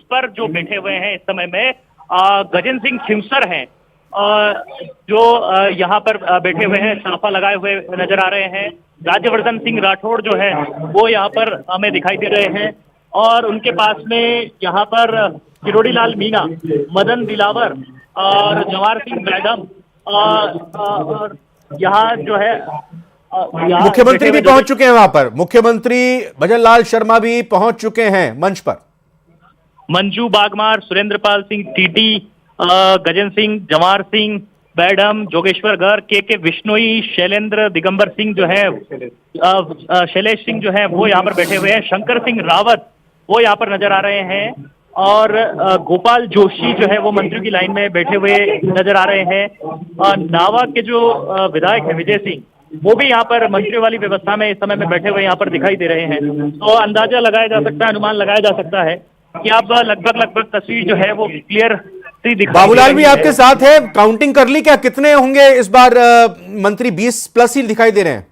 पर जो बैठे हुए हैं इस समय में गजेंद्र सिंह खिमसर हैं, जो यहाँ पर बैठे हुए हैं, साफा लगाए हुए नजर आ रहे हैं। राज्यवर्धन सिंह राठौड़ जो है वो यहाँ पर हमें दिखाई दे रहे हैं, और उनके पास में यहाँ पर किरोड़ी लाल मीणा, मदन दिलावर और जवाहर सिंह मैडम और यहाँ जो है मुख्यमंत्री भी पहुंच चुके हैं। वहां पर मुख्यमंत्री भजन लाल शर्मा भी पहुंच चुके हैं मंच पर। मंजू बागमार, सुरेंद्र पाल सिंह टीटी, गजेंद्र सिंह, जवाहर सिंह मैडम, जोगेश्वर गर्ग, के विश्नोई, शैलेंद्र दिगंबर सिंह जो है, शैलेश सिंह जो है वो यहाँ पर बैठे हुए हैं, शंकर सिंह रावत वो यहाँ पर नजर आ रहे हैं, और गोपाल जोशी जो है वो मंत्रियों की लाइन में बैठे हुए नजर आ रहे हैं। नावा के जो विधायक है विजय सिंह, वो भी यहाँ पर मंत्रियों वाली व्यवस्था में इस समय में बैठे हुए यहाँ पर दिखाई दे रहे हैं। तो अंदाजा लगाया जा सकता है, अनुमान लगाया जा सकता है कि अब लगभग तस्वीर जो है वो क्लियर सी दिखाई। बाबूलाल भी आपके साथ है, काउंटिंग कर ली क्या? कितने होंगे इस बार मंत्री? 20+ ही दिखाई दे रहे हैं।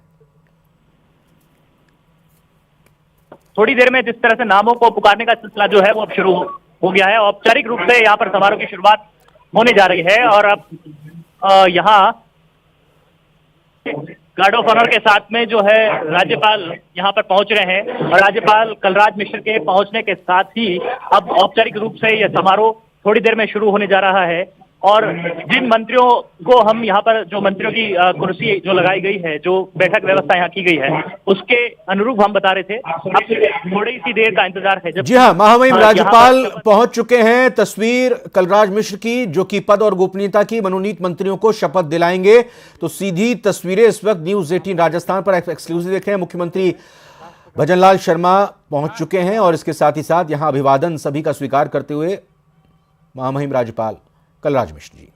थोड़ी देर में जिस तरह से नामों को पुकारने का सिलसिला जो है वो अब शुरू हो गया है, औपचारिक रूप से यहाँ पर समारोह की शुरुआत होने जा रही है, और अब यहाँ गार्ड ऑफ ऑनर के साथ में जो है राज्यपाल यहाँ पर पहुंच रहे हैं, और राज्यपाल कलराज मिश्र के पहुंचने के साथ ही अब औपचारिक रूप से यह समारोह थोड़ी देर में शुरू होने जा रहा है। और जिन मंत्रियों को हम यहाँ पर, जो मंत्रियों की कुर्सी जो लगाई गई है, जो बैठक व्यवस्था यहाँ की गई है, उसके अनुरूप हम बता रहे थे। अब थोड़ी सी देर का इंतजार है। जी हाँ, महामहिम राज्यपाल पहुंच चुके हैं। तस्वीर कलराज मिश्र की, जो कि पद और गोपनीयता की मनोनीत मंत्रियों को शपथ दिलाएंगे। तो सीधी तस्वीरें इस वक्त न्यूज़ 18 राजस्थान पर एक्सक्लूसिव देख रहे हैं। मुख्यमंत्री भजन लाल शर्मा पहुंच चुके हैं, और इसके साथ ही साथ यहां अभिवादन सभी का स्वीकार करते हुए महामहिम राज्यपाल कलराज मिश्र जी।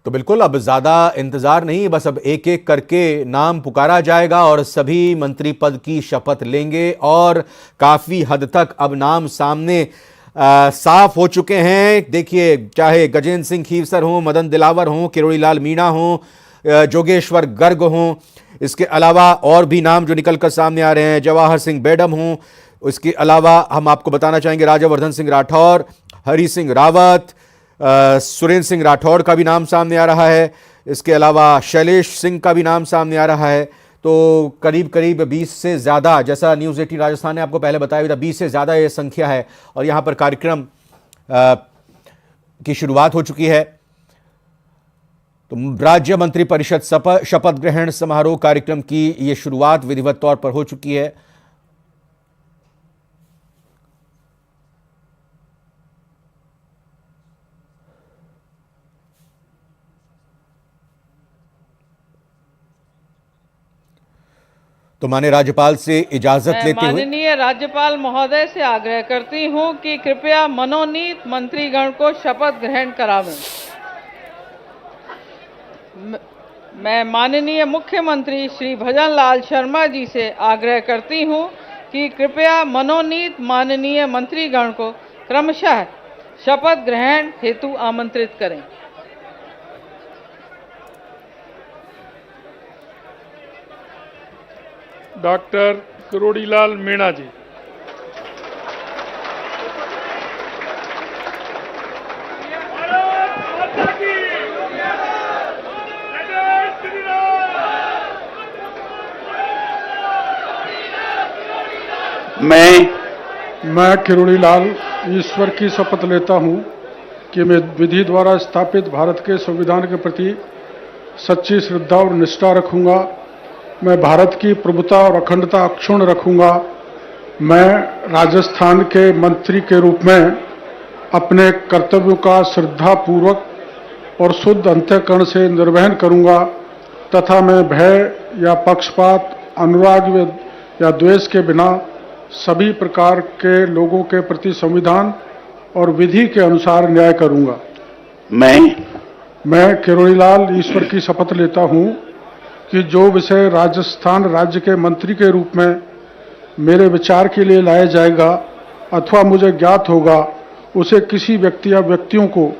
तो बिल्कुल अब ज्यादा इंतजार नहीं, बस अब एक एक करके नाम पुकारा जाएगा और सभी मंत्री पद की शपथ लेंगे, और काफी हद तक अब नाम सामने साफ हो चुके हैं। देखिए, चाहे गजेंद्र सिंह खीवसर हों, मदन दिलावर हों, किरोड़ी लाल मीणा हों, जोगेश्वर गर्ग हों, इसके अलावा और भी नाम जो निकलकर सामने आ रहे हैं, जवाहर सिंह मैडम हों, इसके अलावा हम आपको बताना चाहेंगे राज्यवर्धन सिंह राठौर, हरि सिंह रावत, सुरेंद्र सिंह राठौड़ का भी नाम सामने आ रहा है, इसके अलावा शैलेश सिंह का भी नाम सामने आ रहा है। तो करीब 20 से ज़्यादा, जैसा न्यूज़ 18 राजस्थान ने आपको पहले बताया था, 20 से ज़्यादा ये संख्या है, और यहाँ पर कार्यक्रम की शुरुआत हो चुकी है। तो राज्य मंत्री परिषद शपथ ग्रहण समारोह कार्यक्रम की ये शुरुआत विधिवत तौर पर हो चुकी है। तो माननीय राज्यपाल से इजाजत लेते हुए माननीय राज्यपाल महोदय से आग्रह करती हूं कि कृपया मनोनीत मंत्रीगण को शपथ ग्रहण करावें। मैं माननीय मुख्यमंत्री श्री भजन लाल शर्मा जी से आग्रह करती हूं कि कृपया मनोनीत माननीय मंत्रीगण को क्रमशः शपथ ग्रहण हेतु आमंत्रित करें। डॉक्टर किरोड़ी लाल मीणा जी। मैं किरोड़ी लाल ईश्वर की शपथ लेता हूं कि मैं विधि द्वारा स्थापित भारत के संविधान के प्रति सच्ची श्रद्धा और निष्ठा रखूंगा। मैं भारत की प्रभुता और अखंडता अक्षुण्ण रखूंगा। मैं राजस्थान के मंत्री के रूप में अपने कर्तव्यों का श्रद्धापूर्वक और शुद्ध अंतःकरण से निर्वहन करूंगा तथा मैं भय या पक्षपात, अनुराग या द्वेष के बिना सभी प्रकार के लोगों के प्रति संविधान और विधि के अनुसार न्याय करूंगा। मैं किरोड़ी लाल ईश्वर की शपथ लेता हूं कि जो विषय राजस्थान राज्य के मंत्री के रूप में मेरे विचार के लिए लाया जाएगा अथवा मुझे ज्ञात होगा उसे किसी व्यक्ति या व्यक्तियों को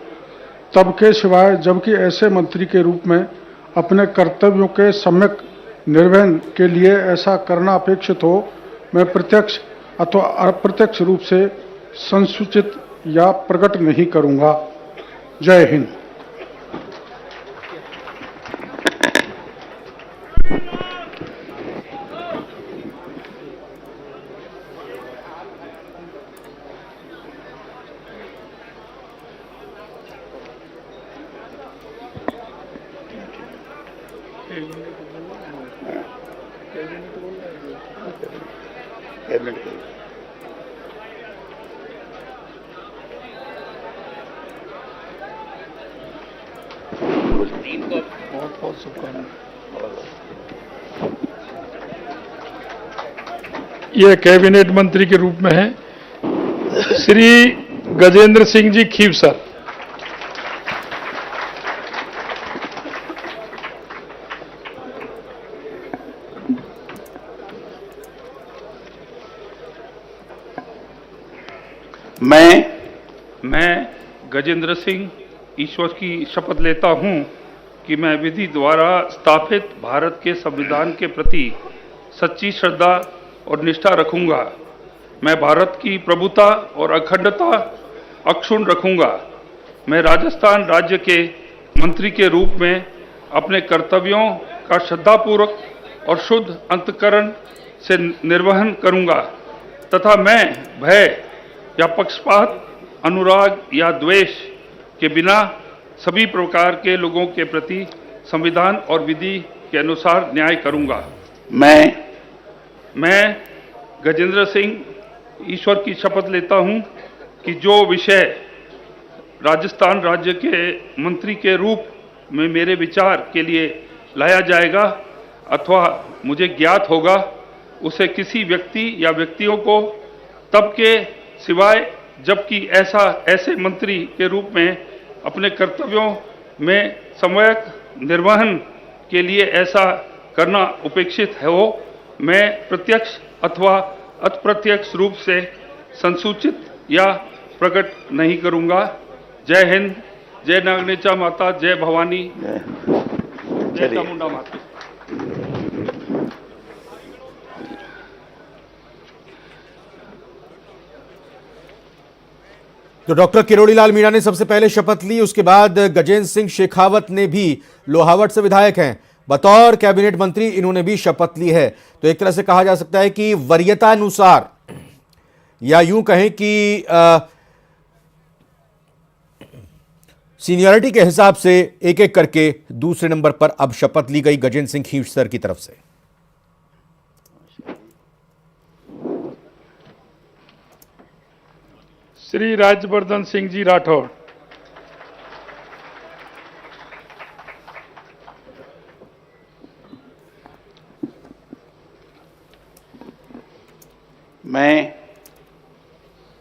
तब के सिवाय जबकि ऐसे मंत्री के रूप में अपने कर्तव्यों के सम्यक निर्वहन के लिए ऐसा करना अपेक्षित हो, मैं प्रत्यक्ष अथवा अप्रत्यक्ष रूप से संसूचित या प्रकट नहीं करूंगा। जय हिंद। ये कैबिनेट मंत्री के रूप में है श्री गजेंद्र सिंह जी खीवसर। मैं गजेंद्र सिंह ईश्वर की शपथ लेता हूं कि मैं विधि द्वारा स्थापित भारत के संविधान के प्रति सच्ची श्रद्धा और निष्ठा रखूंगा। मैं भारत की प्रभुता और अखंडता अक्षुण्ण रखूंगा। मैं राजस्थान राज्य के मंत्री के रूप में अपने कर्तव्यों का श्रद्धापूर्वक और शुद्ध अंतःकरण से निर्वहन करूंगा तथा मैं भय या पक्षपात, अनुराग या द्वेष के बिना सभी प्रकार के लोगों के प्रति संविधान और विधि के अनुसार न्याय करूंगा। मैं गजेंद्र सिंह ईश्वर की शपथ लेता हूं कि जो विषय राजस्थान राज्य के मंत्री के रूप में मेरे विचार के लिए लाया जाएगा अथवा मुझे ज्ञात होगा उसे किसी व्यक्ति या व्यक्तियों को तब के सिवाय जबकि ऐसे मंत्री के रूप में अपने कर्तव्यों में सम्यक निर्वहन के लिए ऐसा करना उपेक्षित हो, मैं प्रत्यक्ष अथवा अप्रत्यक्ष रूप से संसूचित या प्रकट नहीं करूंगा। जय हिंद, जय नागनेचा माता, जय भवानी, जय चामुंडा माता। तो डॉक्टर किरोड़ी लाल मीणा ने सबसे पहले शपथ ली, उसके बाद गजेंद्र सिंह शेखावत ने भी, लोहावट से विधायक हैं, बतौर कैबिनेट मंत्री इन्होंने भी शपथ ली है। तो एक तरह से कहा जा सकता है कि वरीयता अनुसार या यूं कहें कि सीनियरिटी के हिसाब से एक एक करके दूसरे नंबर पर अब शपथ ली गई गजेंद्र सिंह खीवसर की तरफ से। श्री राज्यवर्धन सिंह जी राठौर।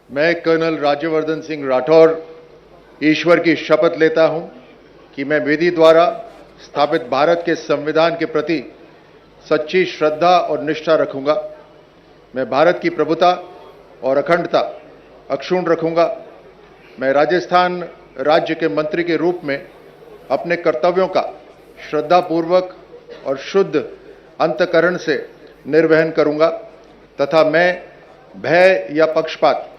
मैं कर्नल राज्यवर्धन सिंह राठौर ईश्वर की शपथ लेता हूं कि मैं विधि द्वारा स्थापित भारत के संविधान के प्रति सच्ची श्रद्धा और निष्ठा रखूंगा। मैं भारत की प्रभुता और अखंडता अक्षुण्ण रखूंगा। मैं राजस्थान राज्य के मंत्री के रूप में अपने कर्तव्यों का श्रद्धापूर्वक और शुद्ध अंतःकरण से निर्वहन करूंगा तथा मैं भय या पक्षपात,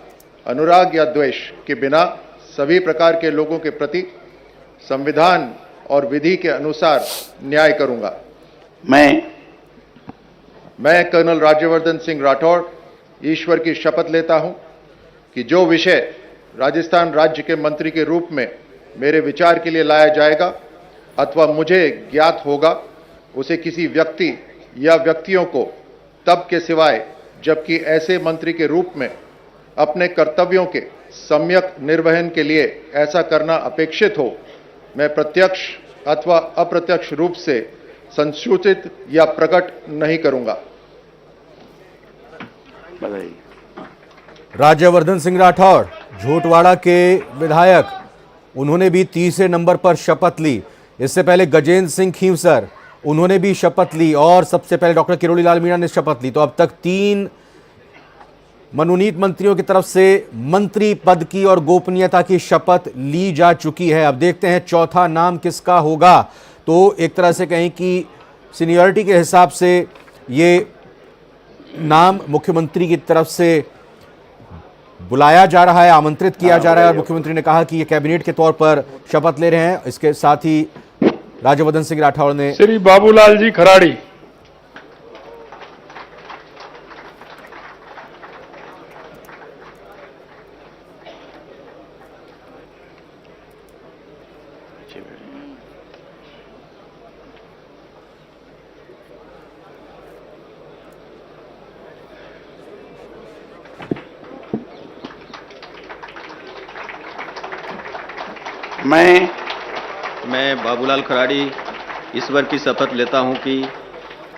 अनुराग या द्वेष के बिना सभी प्रकार के लोगों के प्रति संविधान और विधि के अनुसार न्याय करूंगा। मैं कर्नल राज्यवर्धन सिंह राठौर ईश्वर की शपथ लेता हूं कि जो विषय राजस्थान राज्य के मंत्री के रूप में मेरे विचार के लिए लाया जाएगा अथवा मुझे ज्ञात होगा उसे किसी व्यक्ति या व्यक्तियों को तब के सिवाय जबकि ऐसे मंत्री के रूप में अपने कर्तव्यों के सम्यक निर्वहन के लिए ऐसा करना अपेक्षित हो, मैं प्रत्यक्ष अथवा अप्रत्यक्ष रूप से संसूचित या प्रकट नहीं करूंगा। राज्यवर्धन सिंह राठौर झोटवाड़ा के विधायक, उन्होंने भी तीसरे नंबर पर शपथ ली। इससे पहले गजेंद्र सिंह खीवसर, उन्होंने भी शपथ ली और सबसे पहले डॉक्टर किरोड़ी लाल मीणा ने शपथ ली। तो अब तक 3 मनोनीत मंत्रियों की तरफ से मंत्री पद की और गोपनीयता की शपथ ली जा चुकी है। अब देखते हैं चौथा नाम किसका होगा। तो एक तरह से कहें कि सीनियरिटी के हिसाब से ये नाम मुख्यमंत्री की तरफ से बुलाया जा रहा है, आमंत्रित किया जा रहा है और मुख्यमंत्री ने कहा कि ये कैबिनेट के तौर पर शपथ ले रहे हैं। इसके साथ ही राज्यवर्धन सिंह राठौड़ ने श्री बाबूलाल जी खराड़ी। मैं बाबूलाल खराड़ी ईश्वर की शपथ लेता हूं कि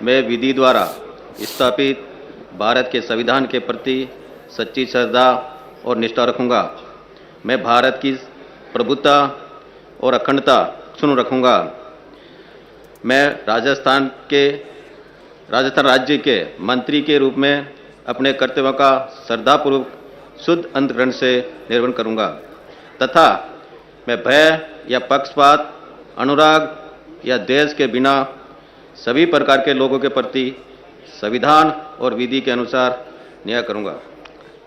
मैं विधि द्वारा स्थापित भारत के संविधान के प्रति सच्ची श्रद्धा और निष्ठा रखूंगा। मैं भारत की प्रभुता और अखंडता सुन रखूंगा। मैं राजस्थान राज्य के मंत्री के रूप में अपने कर्तव्यों का श्रद्धापूर्वक शुद्ध अंतःकरण से निर्वहन करूंगा तथा मैं भय या पक्षपात, अनुराग या देश के बिना सभी प्रकार के लोगों के प्रति संविधान और विधि के अनुसार न्याय करूंगा।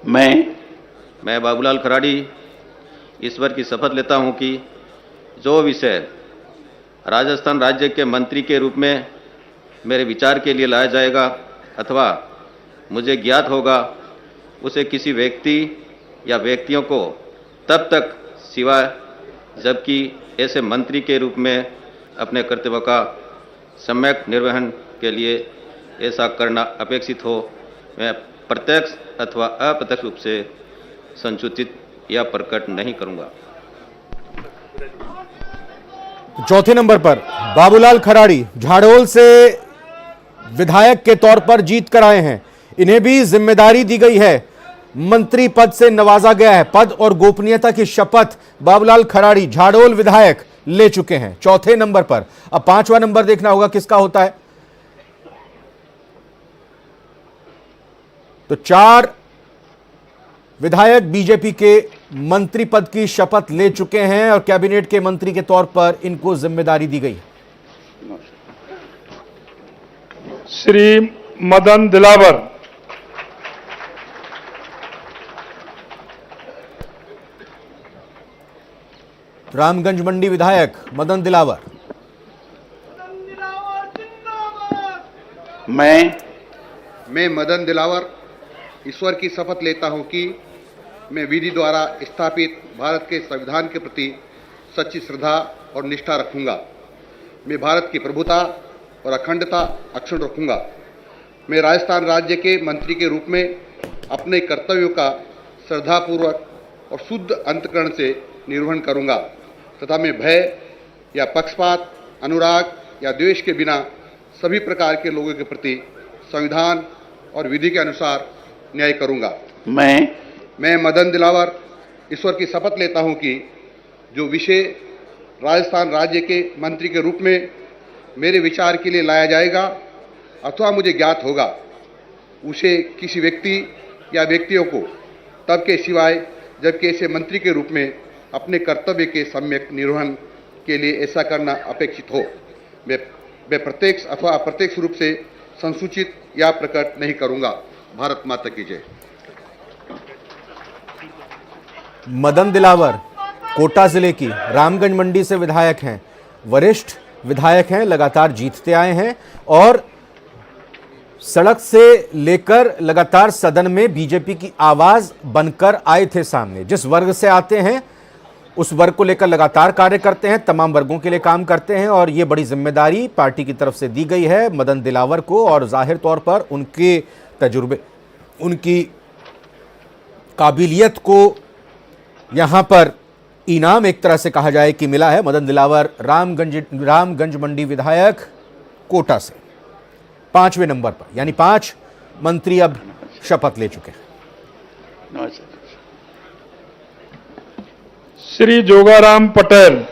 मैं बाबूलाल खराड़ी ईश्वर की शपथ लेता हूं कि जो विषय राजस्थान राज्य के मंत्री के रूप में मेरे विचार के लिए लाया जाएगा अथवा मुझे ज्ञात होगा, उसे किसी व्यक्ति या व्यक्तियों को तब तक सिवाय जबकि ऐसे मंत्री के रूप में अपने कर्तव्यों का सम्यक निर्वहन के लिए ऐसा करना अपेक्षित हो, मैं प्रत्यक्ष अथवा अप्रत्यक्ष रूप से संसूचित या प्रकट नहीं करूंगा। चौथे नंबर पर बाबूलाल खराड़ी झाड़ोल से विधायक के तौर पर जीत कर आए हैं। इन्हें भी जिम्मेदारी दी गई है, मंत्री पद से नवाजा गया है। पद और गोपनीयता की शपथ बाबूलाल खराड़ी झाड़ोल विधायक ले चुके हैं चौथे नंबर पर। अब पांचवा नंबर देखना होगा किसका होता है। तो 4 विधायक बीजेपी के मंत्री पद की शपथ ले चुके हैं और कैबिनेट के मंत्री के तौर पर इनको जिम्मेदारी दी गई है। श्री मदन दिलावर। रामगंज मंडी विधायक मदन दिलावर। मैं मदन दिलावर ईश्वर की शपथ लेता हूं कि मैं विधि द्वारा स्थापित भारत के संविधान के प्रति सच्ची श्रद्धा और निष्ठा रखूंगा। मैं भारत की प्रभुता और अखंडता अक्षुण्ण रखूंगा। मैं राजस्थान राज्य के मंत्री के रूप में अपने कर्तव्यों का श्रद्धापूर्वक और शुद्ध अंतःकरण से निर्वहन करूंगा तथा मैं भय या पक्षपात, अनुराग या द्वेष के बिना सभी प्रकार के लोगों के प्रति संविधान और विधि के अनुसार न्याय करूंगा। मैं मदन दिलावर ईश्वर की शपथ लेता हूं कि जो विषय राजस्थान राज्य के मंत्री के रूप में मेरे विचार के लिए लाया जाएगा अथवा मुझे ज्ञात होगा, उसे किसी व्यक्ति या व्यक्तियों को तब के सिवाय जबकि ऐसे मंत्री के रूप में अपने कर्तव्य के सम्यक निर्वहन के लिए ऐसा करना अपेक्षित हो, मैं प्रत्यक्ष अथवा अप्रत्यक्ष रूप से संसूचित या प्रकट नहीं करूंगा। भारत माता की जय। मदन दिलावर कोटा जिले की रामगंज मंडी से विधायक हैं, वरिष्ठ विधायक हैं, लगातार जीतते आए हैं और सड़क से लेकर लगातार सदन में बीजेपी की आवाज बनकर आए थे सामने। जिस वर्ग से आते हैं उस वर्ग को लेकर लगातार कार्य करते हैं, तमाम वर्गों के लिए काम करते हैं और ये बड़ी जिम्मेदारी पार्टी की तरफ से दी गई है मदन दिलावर को और जाहिर तौर पर उनके तजुर्बे, उनकी काबिलियत को यहां पर इनाम एक तरह से कहा जाए कि मिला है। मदन दिलावर रामगंज मंडी विधायक कोटा से 5वें नंबर पर, यानी 5 मंत्री अब शपथ ले चुके हैं। श्री जोगाराम पटेल।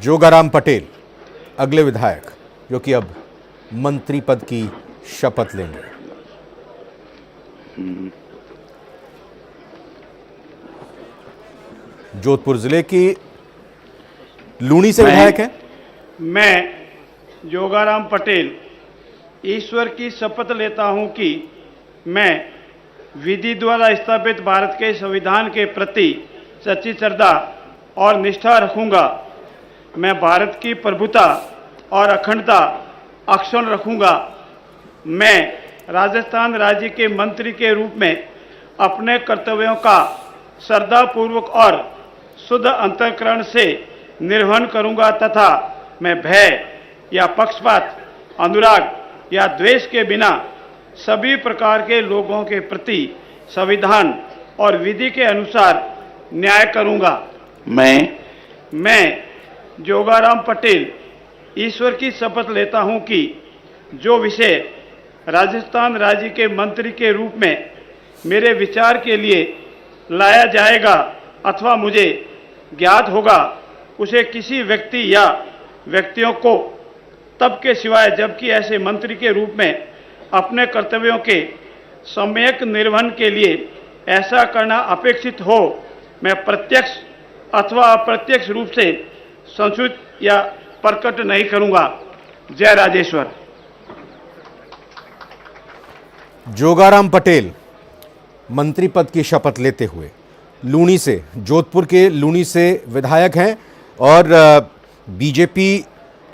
जोगाराम पटेल अगले विधायक जो कि अब मंत्री पद की शपथ लेंगे। जोधपुर जिले की लूणी से विधायक हैं। मैं जोगाराम पटेल ईश्वर की शपथ लेता हूं कि मैं विधि द्वारा स्थापित भारत के संविधान के प्रति सच्ची श्रद्धा और निष्ठा रखूंगा। मैं भारत की प्रभुता और अखंडता अक्षुण्ण रखूंगा। मैं राजस्थान राज्य के मंत्री के रूप में अपने कर्तव्यों का श्रद्धापूर्वक और शुद्ध अंतःकरण से निर्वहन करूंगा तथा मैं भय या पक्षपात, अनुराग या द्वेष के बिना सभी प्रकार के लोगों के प्रति संविधान और विधि के अनुसार न्याय करूंगा। मैं जोगाराम पटेल ईश्वर की शपथ लेता हूं कि जो विषय राजस्थान राज्य के मंत्री के रूप में मेरे विचार के लिए लाया जाएगा अथवा मुझे ज्ञात होगा, उसे किसी व्यक्ति या व्यक्तियों को तब के सिवाय जबकि ऐसे मंत्री के रूप में अपने कर्तव्यों के सम्यक निर्वहन के लिए ऐसा करना अपेक्षित हो, मैं प्रत्यक्ष अथवा अप्रत्यक्ष रूप से संसूचित या प्रकट नहीं करूंगा। जय राजेश्वर। जोगाराम पटेल मंत्री पद की शपथ लेते हुए लूणी से, जोधपुर के लूणी से विधायक हैं और बीजेपी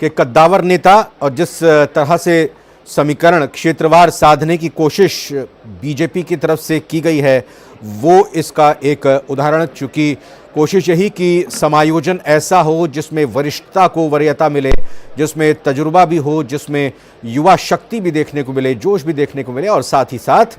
के कद्दावर नेता, और जिस तरह से समीकरण क्षेत्रवार साधने की कोशिश बीजेपी की तरफ से की गई है वो इसका एक उदाहरण। चूंकि कोशिश यही कि समायोजन ऐसा हो जिसमें वरिष्ठता को वरीयता मिले, जिसमें तजुर्बा भी हो, जिसमें युवा शक्ति भी देखने को मिले, जोश भी देखने को मिले, और साथ ही साथ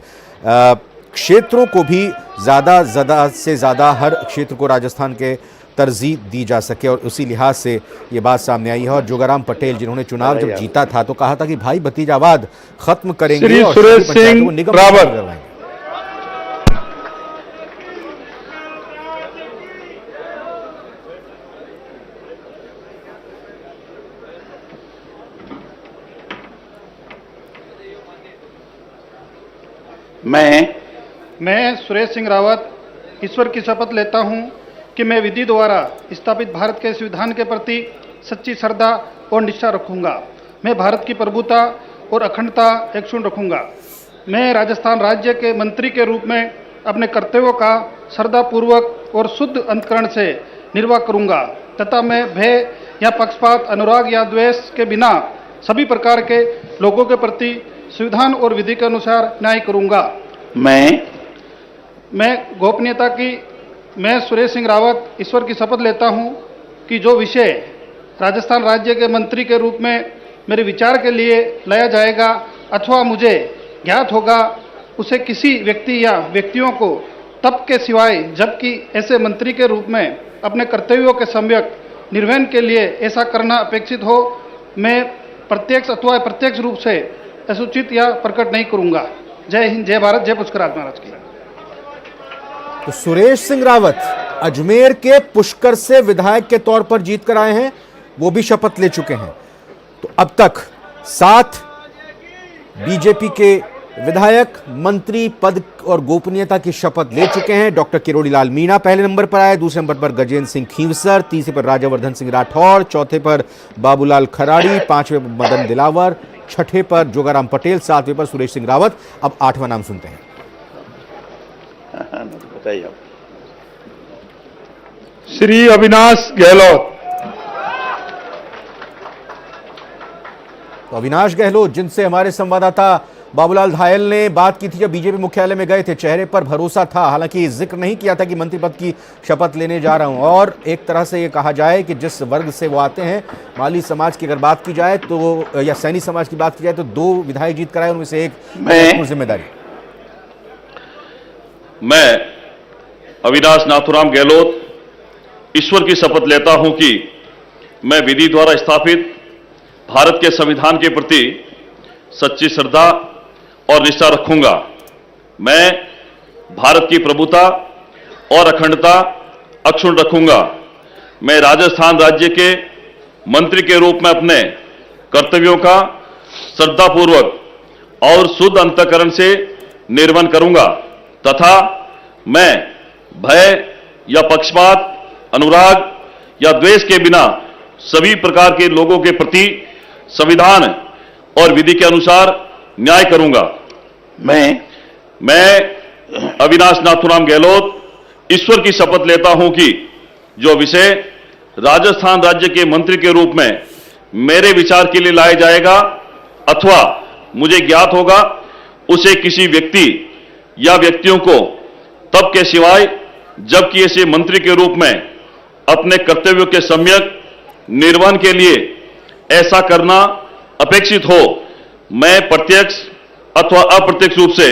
क्षेत्रों को भी ज़्यादा से ज़्यादा हर क्षेत्र को राजस्थान के तरजीह दी जा सके, और उसी लिहाज से ये बात सामने आई है। और जोगाराम पटेल जिन्होंने चुनाव जब जीता था तो कहा था कि भाई भतीजावाद खत्म करेंगे और सुरेश सिंह रावत। मैं सुरेश सिंह रावत ईश्वर की शपथ लेता हूं कि मैं विधि द्वारा स्थापित भारत के संविधान के प्रति सच्ची श्रद्धा और निष्ठा रखूंगा। मैं भारत की प्रभुता और अखंडता अक्षुण्ण रखूंगा। मैं राजस्थान राज्य के मंत्री के रूप में अपने कर्तव्यों का श्रद्धापूर्वक और शुद्ध अंतःकरण से निर्वाह करूंगा तथा मैं भय या पक्षपात, अनुराग या द्वेष के बिना सभी प्रकार के लोगों के प्रति संविधान और विधि के अनुसार न्याय करूंगा। मैं गोपनीयता की मैं सुरेश सिंह रावत ईश्वर की शपथ लेता हूं कि जो विषय राजस्थान राज्य के मंत्री के रूप में मेरे विचार के लिए लाया जाएगा अथवा मुझे ज्ञात होगा, उसे किसी व्यक्ति या व्यक्तियों को तब के सिवाय जबकि ऐसे मंत्री के रूप में अपने कर्तव्यों के सम्यक निर्वहन के लिए ऐसा करना अपेक्षित हो, मैं प्रत्यक्ष अथवा अप्रत्यक्ष रूप से असूचित या प्रकट नहीं करूंगा। जय हिंद, जय भारत, जय पुष्कराज महाराज की। तो सुरेश सिंह रावत अजमेर के पुष्कर से विधायक के तौर पर जीत कर आए हैं, वो भी शपथ ले चुके हैं। तो अब तक 7 बीजेपी के विधायक मंत्री पद और गोपनीयता की शपथ ले चुके हैं। डॉक्टर किरोड़ी लाल मीणा पहले नंबर पर आए, दूसरे नंबर पर गजेंद्र सिंह खींवसर, तीसरे पर राज्यवर्धन सिंह राठौर, चौथे पर बाबूलाल खराड़ी, पांचवें पर मदन दिलावर, छठे पर जोगाराम पटेल, सातवें पर सुरेश सिंह रावत। अब 8वां नाम सुनते हैं। बताइए। श्री अविनाश गहलोत। तो अविनाश गहलोत जिनसे हमारे संवाददाता बाबूलाल धायल ने बात की थी जब बीजेपी मुख्यालय में गए थे, चेहरे पर भरोसा था, हालांकि जिक्र नहीं किया था कि मंत्री पद की शपथ लेने जा रहा हूं। और एक तरह से ये कहा जाए कि जिस वर्ग से वो आते हैं, माली समाज की अगर बात की जाए तो, या सैनी समाज की बात की जाए तो 2 विधायक जीत कराए, उनमें से एक जिम्मेदारी। मैं अविनाश नाथुराम गहलोत ईश्वर की शपथ लेता हूं कि मैं विधि द्वारा स्थापित भारत के संविधान के प्रति सच्ची श्रद्धा और निष्ठा रखूंगा। मैं भारत की प्रभुता और अखंडता अक्षुण्ण रखूंगा। मैं राजस्थान राज्य के मंत्री के रूप में अपने कर्तव्यों का श्रद्धापूर्वक और शुद्ध अंतःकरण से निर्वहन करूंगा तथा मैं भय या पक्षपात, अनुराग या द्वेष के बिना सभी प्रकार के लोगों के प्रति संविधान और विधि के अनुसार न्याय करूंगा। मैं अविनाश नाथूराम गहलोत ईश्वर की शपथ लेता हूं कि जो विषय राजस्थान राज्य के मंत्री के रूप में मेरे विचार के लिए लाया जाएगा अथवा मुझे ज्ञात होगा, उसे किसी व्यक्ति या व्यक्तियों को तब के सिवाय जबकि ऐसे मंत्री के रूप में अपने कर्तव्यों के सम्यक निर्वहन के लिए ऐसा करना अपेक्षित हो, मैं प्रत्यक्ष अथवा अप्रत्यक्ष रूप से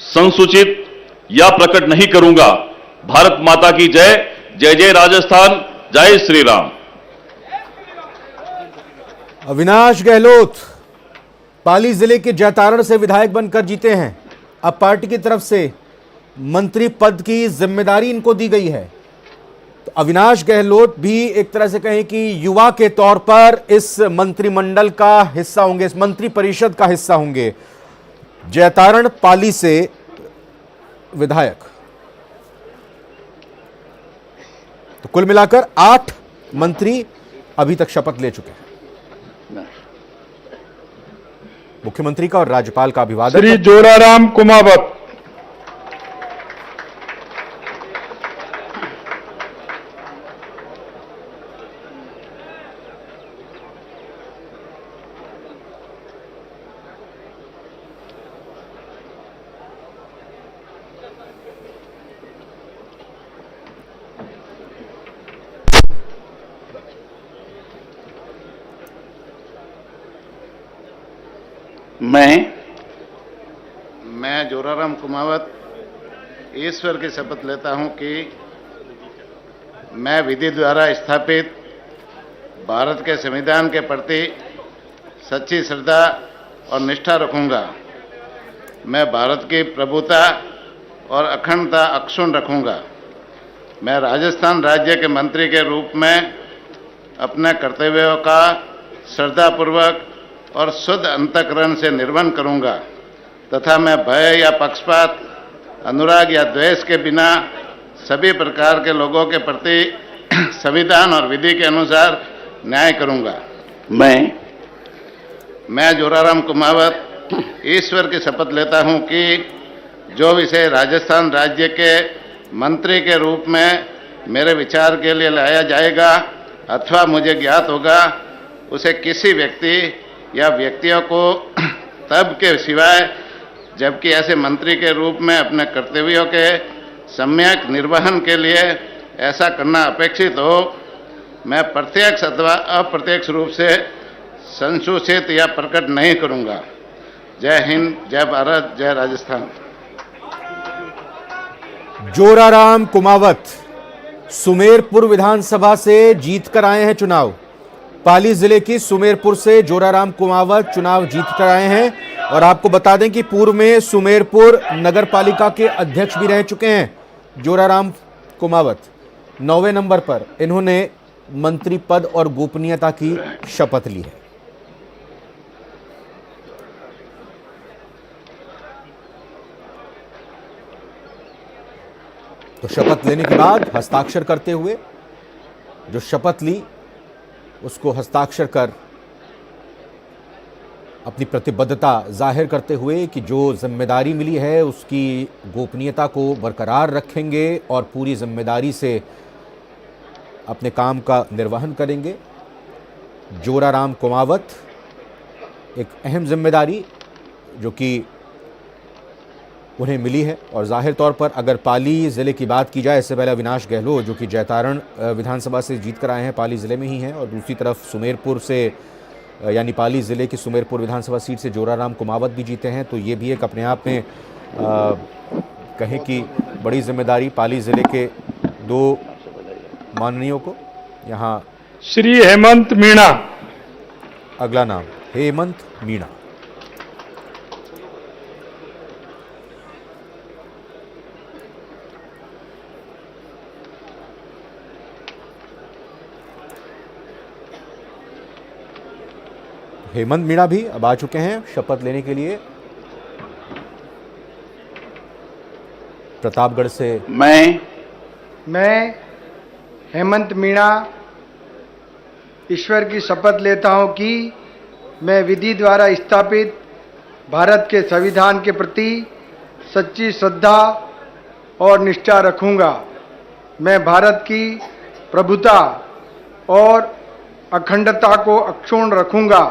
संसूचित या प्रकट नहीं करूंगा। भारत माता की जय। जय जय राजस्थान, जय श्री राम। अविनाश गहलोत पाली जिले के जैतारण से विधायक बनकर जीते हैं। अब पार्टी की तरफ से मंत्री पद की जिम्मेदारी इनको दी गई है। तो अविनाश गहलोत भी एक तरह से कहें कि युवा के तौर पर इस मंत्रिमंडल का हिस्सा होंगे, इस मंत्री परिषद का हिस्सा होंगे। जैतारण पाली से विधायक। तो कुल मिलाकर 8 मंत्री अभी तक शपथ ले चुके हैं। मुख्यमंत्री का और राज्यपाल का अभिवादन। श्री जोराराम कुमावत। मैं जोराराम कुमावत ईश्वर की शपथ लेता हूं कि मैं विधि द्वारा स्थापित भारत के संविधान के प्रति सच्ची श्रद्धा और निष्ठा रखूंगा। मैं भारत की प्रभुता और अखंडता अक्षुण्ण रखूंगा। मैं राजस्थान राज्य के मंत्री के रूप में अपने कर्तव्यों का श्रद्धापूर्वक और शुद्ध अंतःकरण से निर्वहन करूंगा तथा मैं भय या पक्षपात, अनुराग या द्वेष के बिना सभी प्रकार के लोगों के प्रति संविधान और विधि के अनुसार न्याय करूंगा। मैं जोराराम कुमावत ईश्वर की शपथ लेता हूं कि जो विषय राजस्थान राज्य के मंत्री के रूप में मेरे विचार के लिए लाया जाएगा अथवा मुझे ज्ञात होगा, उसे किसी व्यक्ति या व्यक्तियों को तब के सिवाय जबकि ऐसे मंत्री के रूप में अपने कर्तव्यों के सम्यक निर्वहन के लिए ऐसा करना अपेक्षित हो, मैं प्रत्यक्ष अथवा अप्रत्यक्ष रूप से संसूचित या प्रकट नहीं करूंगा। जय हिंद, जय भारत, जय राजस्थान। जोराराम कुमावत सुमेरपुर विधानसभा से जीतकर आए हैं चुनाव। पाली जिले की सुमेरपुर से जोराराम कुमावत चुनाव जीतकर आए हैं और आपको बता दें कि पूर्व में सुमेरपुर नगर पालिका के अध्यक्ष भी रह चुके हैं। जोराराम कुमावत 9वें नंबर पर इन्होंने मंत्री पद और गोपनीयता की शपथ ली है। तो शपथ लेने के बाद हस्ताक्षर करते हुए जो शपथ ली उसको हस्ताक्षर कर अपनी प्रतिबद्धता जाहिर करते हुए कि जो जिम्मेदारी मिली है उसकी गोपनीयता को बरकरार रखेंगे और पूरी जिम्मेदारी से अपने काम का निर्वहन करेंगे। जोराराम कुमावत एक अहम जिम्मेदारी जो कि उन्हें मिली है और जाहिर तौर पर अगर पाली ज़िले की बात की जाए, इससे पहले अविनाश गहलोत जो कि जैतारण विधानसभा से जीत कर आए हैं, पाली ज़िले में ही हैं, और दूसरी तरफ सुमेरपुर से यानी पाली ज़िले की सुमेरपुर विधानसभा सीट से जोराराम कुमावत भी जीते हैं। तो ये भी एक अपने आप में कहें कि बड़ी जिम्मेदारी पाली ज़िले के 2 माननीयों को। यहाँ श्री हेमंत मीणा। अगला नाम हेमंत मीणा। हेमंत मीणा भी अब आ चुके हैं शपथ लेने के लिए प्रतापगढ़ से। मैं हेमंत मीणा ईश्वर की शपथ लेता हूं कि मैं विधि द्वारा स्थापित भारत के संविधान के प्रति सच्ची श्रद्धा और निष्ठा रखूंगा। मैं भारत की प्रभुता और अखंडता को अक्षुण्ण रखूंगा।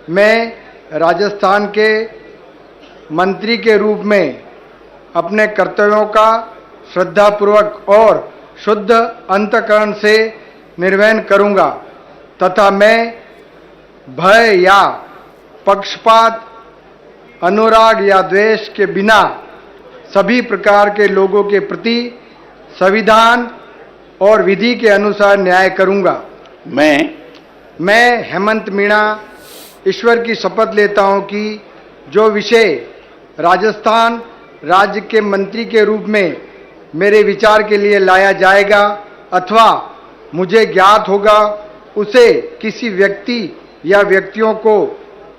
मैं राजस्थान के मंत्री के रूप में अपने कर्तव्यों का श्रद्धापूर्वक और शुद्ध अंतःकरण से निर्वहन करूंगा तथा मैं भय या पक्षपात, अनुराग या द्वेष के बिना सभी प्रकार के लोगों के प्रति संविधान और विधि के अनुसार न्याय करूंगा। मैं हेमंत मीणा ईश्वर की शपथ लेता हूं कि जो विषय राजस्थान राज्य के मंत्री के रूप में मेरे विचार के लिए लाया जाएगा अथवा मुझे ज्ञात होगा उसे किसी व्यक्ति या व्यक्तियों को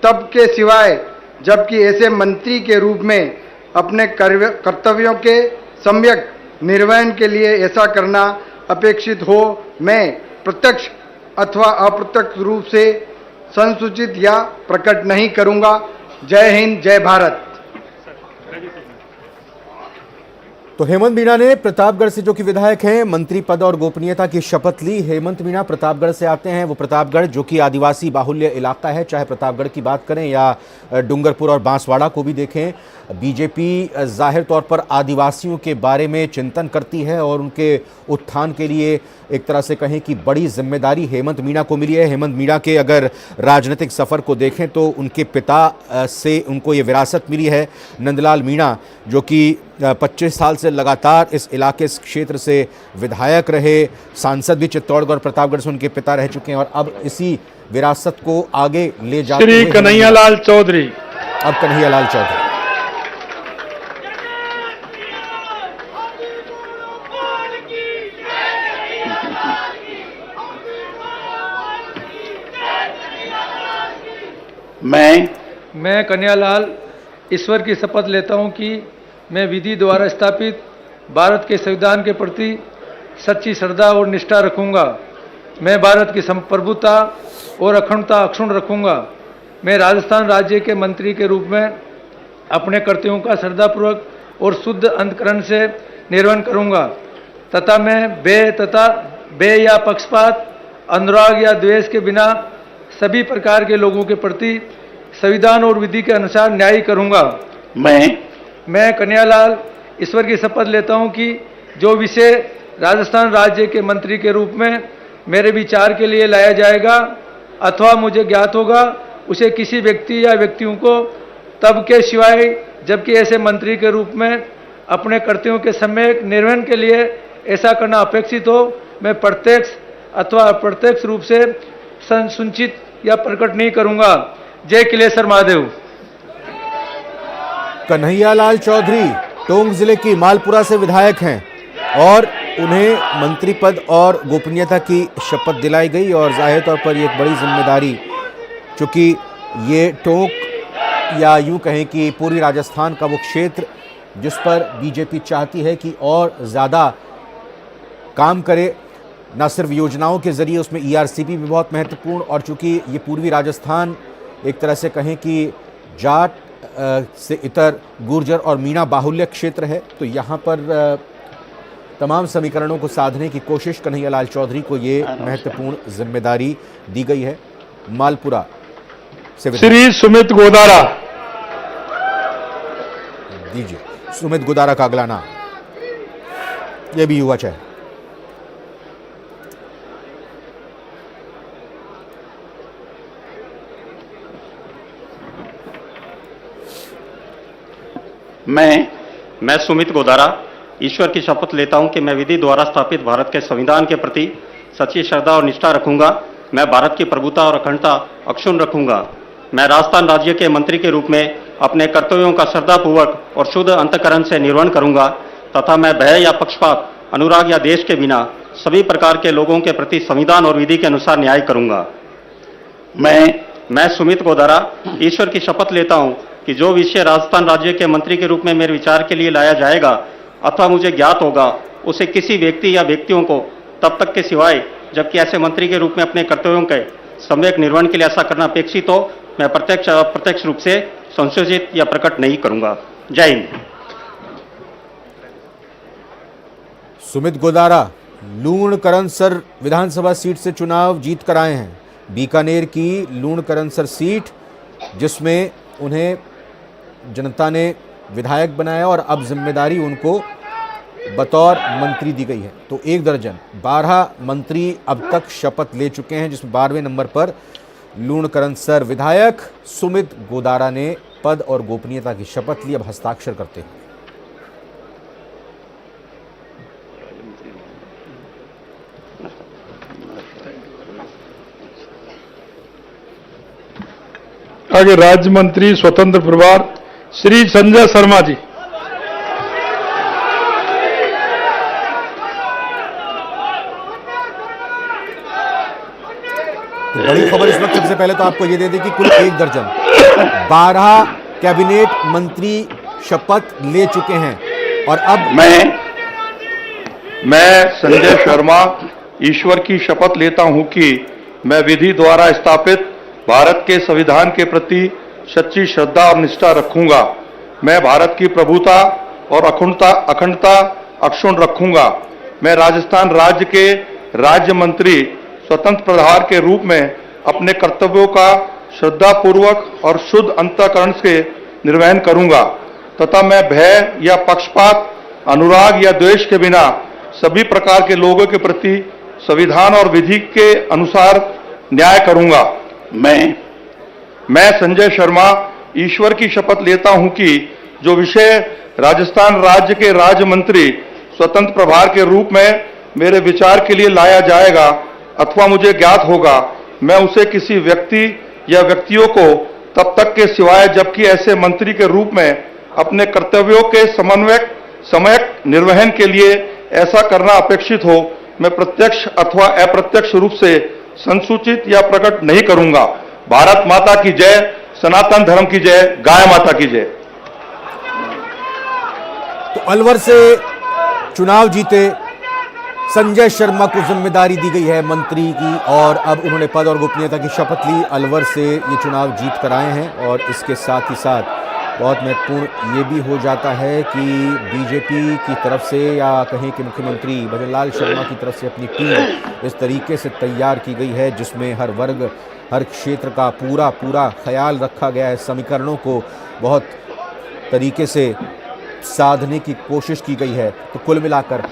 तब के सिवाय जबकि ऐसे मंत्री के रूप में अपने कर्तव्यों के सम्यक निर्वहन के लिए ऐसा करना अपेक्षित हो, मैं प्रत्यक्ष अथवा अप्रत्यक्ष रूप से संसूचित या प्रकट नहीं करूंगा। जय हिंद, जय भारत। तो हेमंत मीणा ने प्रतापगढ़ से, जो कि विधायक हैं, मंत्री पद और गोपनीयता की शपथ ली। हेमंत मीणा प्रतापगढ़ से आते हैं। वो प्रतापगढ़ जो कि आदिवासी बाहुल्य इलाका है, चाहे प्रतापगढ़ की बात करें या डूंगरपुर और बांसवाड़ा को भी देखें, बीजेपी जाहिर तौर पर आदिवासियों के बारे में चिंतन करती है और उनके उत्थान के लिए एक तरह से कहें कि बड़ी जिम्मेदारी हेमंत मीणा को मिली है। हेमंत मीणा के अगर राजनीतिक सफ़र को देखें तो उनके पिता से उनको ये विरासत मिली है। नंदलाल मीणा जो कि 25 साल से लगातार इस इलाके, इस क्षेत्र से विधायक रहे, सांसद भी चित्तौड़गढ़ और प्रतापगढ़ से उनके पिता रह चुके हैं और अब इसी विरासत को आगे ले जाते हुए श्री कन्हैयालाल चौधरी। अब कन्हैयालाल चौधरी। मैं कन्हैयालाल ईश्वर की शपथ लेता हूं कि मैं विधि द्वारा स्थापित भारत के संविधान के प्रति सच्ची श्रद्धा और निष्ठा रखूंगा। मैं भारत की संप्रभुता और अखंडता अक्षुण्ण रखूंगा। मैं राजस्थान राज्य के मंत्री के रूप में अपने कर्तव्यों का श्रद्धापूर्वक और शुद्ध अंतःकरण से निर्वहन करूंगा तथा मैं भय या पक्षपात, अनुराग या द्वेष के बिना सभी प्रकार के लोगों के प्रति संविधान और विधि के अनुसार न्याय करूंगा। मैं कन्हैयालाल ईश्वर की शपथ लेता हूं कि जो विषय राजस्थान राज्य के मंत्री के रूप में मेरे विचार के लिए लाया जाएगा अथवा मुझे ज्ञात होगा उसे किसी व्यक्ति या व्यक्तियों को तब के सिवाय जबकि ऐसे मंत्री के रूप में अपने कर्तव्यों के सम्यक निर्वहन के लिए ऐसा करना अपेक्षित हो, मैं प्रत्यक्ष अथवा अप्रत्यक्ष रूप से संसूचित या प्रकट नहीं करूंगा। जय किलेश्वर महादेव। कन्हैयालाल चौधरी टोंक जिले की मालपुरा से विधायक हैं और उन्हें मंत्री पद और गोपनीयता की शपथ दिलाई गई और जाहिर तौर पर ये एक बड़ी जिम्मेदारी, चूंकि ये टोंक या यूं कहें कि पूरी राजस्थान का वो क्षेत्र जिस पर बीजेपी चाहती है कि और ज़्यादा काम करे, न सिर्फ योजनाओं के जरिए, उसमें ईआरसीपी भी बहुत महत्वपूर्ण, और चूंकि ये पूर्वी राजस्थान एक तरह से कहें कि जाट से इतर गुर्जर और मीणा बाहुल्य क्षेत्र है, तो यहाँ पर तमाम समीकरणों को साधने की कोशिश कन्हैयालाल चौधरी को ये महत्वपूर्ण जिम्मेदारी दी गई है। मालपुरा से श्री सुमित गोदारा दीजिए। सुमित गोदारा का अगला नाम, ये भी युवा चाहे। मैं सुमित गोदारा ईश्वर की शपथ लेता हूं कि मैं विधि द्वारा स्थापित भारत के संविधान के प्रति सच्ची श्रद्धा और निष्ठा रखूंगा। मैं भारत की प्रभुता और अखंडता अक्षुण्ण रखूंगा। मैं राजस्थान राज्य के मंत्री के रूप में अपने कर्तव्यों का श्रद्धापूर्वक और शुद्ध अंतःकरण से निर्वहन करूंगा तथा मैं भय या पक्षपात, अनुराग या देश के बिना सभी प्रकार के लोगों के प्रति संविधान और विधि के अनुसार न्याय करूंगा। मैं सुमित गोदारा ईश्वर की शपथ लेता हूं कि जो विषय राजस्थान राज्य के मंत्री के रूप में मेरे विचार के लिए लाया जाएगा अथवा मुझे ज्ञात होगा उसे किसी व्यक्ति या व्यक्तियों को तब तक के सिवाय जबकि ऐसे मंत्री के रूप में अपने कर्तव्यों के सम्यक निर्वहन के लिए ऐसा करना अपेक्षित हो मैं प्रत्यक्ष रूप से संशोधित या प्रकट नहीं करूंगा। जय हिंद। सुमित गोदारा लूणकरणसर विधानसभा सीट से चुनाव जीत कर आए हैं। बीकानेर की लूणकरणसर सीट जिसमें उन्हें जनता ने विधायक बनाया और अब जिम्मेदारी उनको बतौर मंत्री दी गई है। तो 1 दर्जन 12 मंत्री अब तक शपथ ले चुके हैं जिसमें 12वें नंबर पर लूणकरणसर विधायक सुमित गोदारा ने पद और गोपनीयता की शपथ ली। अब हस्ताक्षर करते हैं। आगे राज्य मंत्री स्वतंत्र प्रभार श्री संजय शर्मा जी। बड़ी खबर इस वक्त सबसे पहले तो आपको ये दे दें कि कुल 1 दर्जन 12 कैबिनेट मंत्री शपथ ले चुके हैं और अब मैं संजय शर्मा ईश्वर की शपथ लेता हूं कि मैं विधि द्वारा स्थापित भारत के संविधान के प्रति सच्ची श्रद्धा और निष्ठा रखूंगा। मैं भारत की प्रभुता और अखंडता अक्षुण्ण रखूंगा। मैं राजस्थान राज्य के राज्य मंत्री स्वतंत्र प्रभार के रूप में अपने कर्तव्यों का श्रद्धापूर्वक और शुद्ध अंतःकरण से निर्वहन करूंगा तथा मैं भय या पक्षपात, अनुराग या द्वेष के बिना सभी प्रकार के लोगों के प्रति संविधान और विधि के अनुसार न्याय करूंगा। मैं संजय शर्मा ईश्वर की शपथ लेता हूं कि जो विषय राजस्थान राज्य के राज्य मंत्री स्वतंत्र प्रभार के रूप में मेरे विचार के लिए लाया जाएगा अथवा मुझे ज्ञात होगा मैं उसे किसी व्यक्ति या व्यक्तियों को तब तक के सिवाय जबकि ऐसे मंत्री के रूप में अपने कर्तव्यों के समयक निर्वहन के लिए ऐसा करना अपेक्षित हो मैं प्रत्यक्ष अथवा अप्रत्यक्ष रूप से संसूचित या प्रकट नहीं करूंगा। भारत माता की जय, सनातन धर्म की जय, गाय माता की जय। तो अलवर से चुनाव जीते संजय शर्मा को जिम्मेदारी दी गई है मंत्री की और अब उन्होंने पद और गोपनीयता की शपथ ली। अलवर से ये चुनाव जीत कर आए हैं और इसके साथ ही साथ बहुत महत्वपूर्ण ये भी हो जाता है कि बीजेपी की तरफ से या कहें कि मुख्यमंत्री भजनलाल शर्मा की तरफ से अपनी टीम इस तरीके से तैयार की गई है जिसमें हर वर्ग हर क्षेत्र का पूरा ख्याल रखा गया है। समीकरणों को बहुत तरीके से साधने की कोशिश की गई है। तो कुल मिलाकर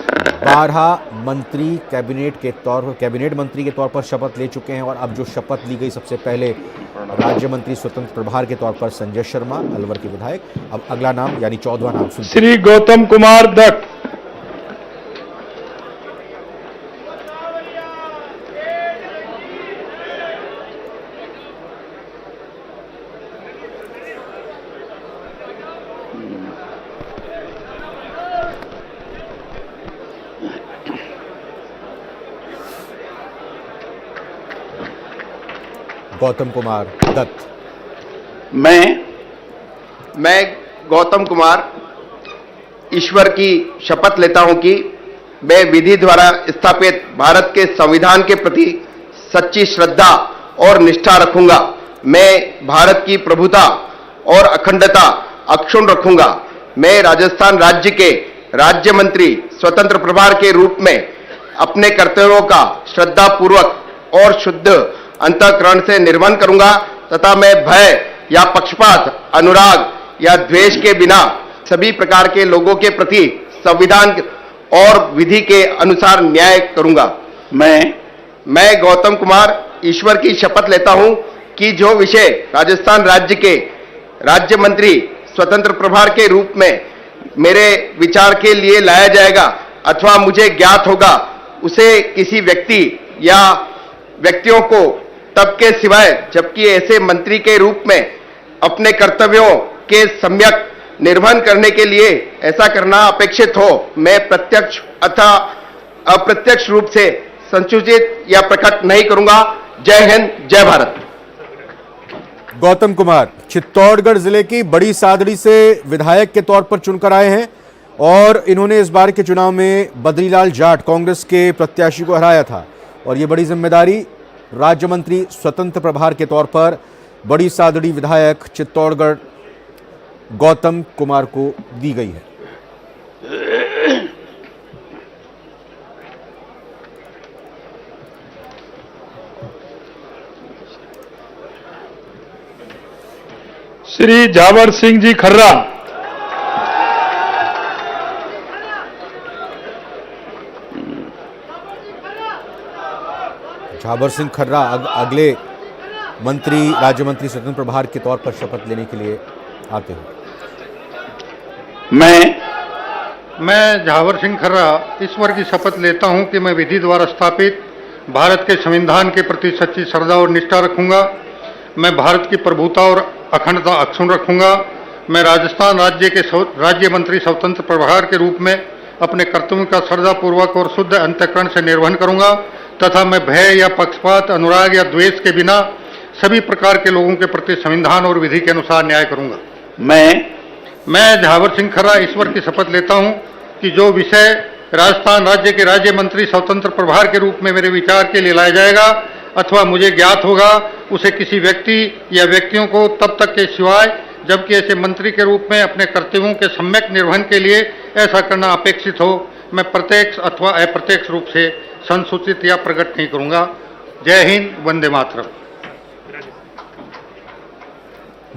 12 मंत्री कैबिनेट मंत्री के तौर पर शपथ ले चुके हैं और अब जो शपथ ली गई सबसे पहले राज्य मंत्री स्वतंत्र प्रभार के तौर पर संजय शर्मा अलवर के विधायक। अब अगला नाम यानी 14वां नाम सुनते श्री गौतम कुमार दत्त। गौतम कुमार दत्त। मैं गौतम कुमार ईश्वर की शपथ लेता हूं कि मैं विधि द्वारा स्थापित भारत के संविधान के प्रति सच्ची श्रद्धा और निष्ठा रखूंगा। मैं भारत की प्रभुता और अखंडता अक्षुण्ण रखूंगा। मैं राजस्थान राज्य के राज्य मंत्री स्वतंत्र प्रभार के रूप में अपने कर्तव्यों का श्रद्धापूर्वक और शुद्ध अंतःकरण से निर्वहन करूंगा तथा मैं भय या पक्षपात, अनुराग या द्वेष के बिना सभी प्रकार के लोगों के प्रति संविधान और विधि के अनुसार न्याय करूंगा। मैं गौतम कुमार ईश्वर की शपथ लेता हूं कि जो विषय राजस्थान राज्य के राज्य मंत्री स्वतंत्र प्रभार के रूप में मेरे विचार के लिए लाया जाएगा अथवा मुझे ज्ञात होगा उसे किसी व्यक्ति या व्यक्तियों को तब के सिवाय जबकि ऐसे मंत्री के रूप में अपने कर्तव्यों के सम्यक निर्वहन करने के लिए ऐसा करना अपेक्षित हो मैं प्रत्यक्ष अथवा अप्रत्यक्ष रूप से संसूचित या प्रकट नहीं करूंगा। जय हिंद, जय भारत। गौतम कुमार चित्तौड़गढ़ जिले की बड़ी सादड़ी से विधायक के तौर पर चुनकर आए हैं और इन्होंने इस बार के चुनाव में बद्रीलाल जाट कांग्रेस के प्रत्याशी को हराया था और ये बड़ी जिम्मेदारी राज्य मंत्री स्वतंत्र प्रभार के तौर पर बड़ी सादड़ी विधायक चित्तौड़गढ़ गौतम कुमार को दी गई है। श्री झावर सिंह जी खर्रा, झावर सिंह खर्रा अगले मंत्री राज्य मंत्री स्वतंत्र प्रभार के तौर पर शपथ लेने के लिए आते हैं। मैं झावर सिंह खर्रा ईश्वर की शपथ लेता हूं कि मैं विधि द्वारा स्थापित भारत के संविधान के प्रति सच्ची श्रद्धा और निष्ठा रखूंगा। मैं भारत की प्रभुता और अखंडता अक्षुण्ण रखूंगा। मैं राजस्थान राज्य के राज्य मंत्री स्वतंत्र प्रभार के रूप में अपने कर्तव्यों का श्रद्धापूर्वक और शुद्ध अंतःकरण से निर्वहन करूंगा तथा मैं भय या पक्षपात, अनुराग या द्वेष के बिना सभी प्रकार के लोगों के प्रति संविधान और विधि के अनुसार न्याय करूंगा। मैं झावर सिंह खर्रा ईश्वर की शपथ लेता हूं कि जो विषय राजस्थान राज्य के राज्य मंत्री स्वतंत्र प्रभार के रूप में मेरे विचार के लिए लाया जाएगा अथवा मुझे ज्ञात होगा, उसे किसी व्यक्ति या व्यक्तियों को तब तक के सिवाय जबकि ऐसे मंत्री के रूप में अपने कर्तव्यों के सम्यक निर्वहन के लिए ऐसा करना अपेक्षित हो, मैं प्रत्यक्ष अथवा अप्रत्यक्ष रूप से संसूचित या प्रकट नहीं करूंगा। जय हिंद, वंदे मातरम।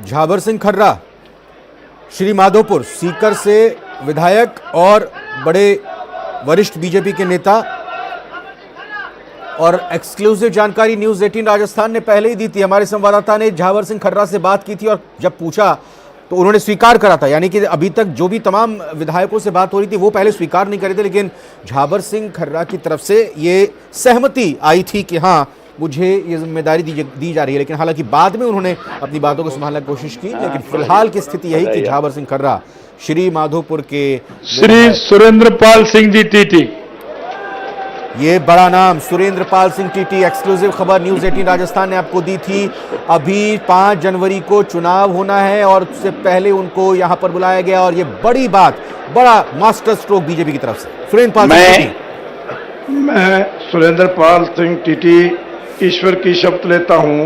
झावर सिंह खर्रा श्री माधोपुर सीकर से विधायक और बड़े वरिष्ठ बीजेपी के नेता और एक्सक्लूसिव जानकारी न्यूज़ 18 राजस्थान ने पहले ही दी थी। हमारे संवाददाता ने झावर सिंह खर्रा से बात की थी और जब पूछा तो उन्होंने स्वीकार करा था, यानी कि अभी तक जो भी तमाम विधायकों से बात हो रही थी वो पहले स्वीकार नहीं कर रहे थे, लेकिन झावर सिंह खर्रा की तरफ से ये सहमति आई थी कि हाँ मुझे ये जिम्मेदारी दी जा रही है। लेकिन हालांकि बाद में उन्होंने अपनी बातों को संभालने की कोशिश की, लेकिन फिलहाल की स्थिति यही कि झावर सिंह खर्रा श्री माधोपुर के श्री सुरेंद्र पाल सिंह जी टीटी, ये बड़ा नाम सुरेंद्र पाल सिंह टीटी। एक्सक्लूसिव खबर न्यूज़ 18 राजस्थान ने आपको दी थी। अभी 5 जनवरी को चुनाव होना है और उससे पहले उनको यहां पर बुलाया गया और ये बड़ी बात, बड़ा मास्टर स्ट्रोक बीजेपी की तरफ से। सुरेंद्र पाल सिंह टीटी। मैं सुरेंद्र पाल सिंह टीटी ईश्वर की शपथ लेता हूं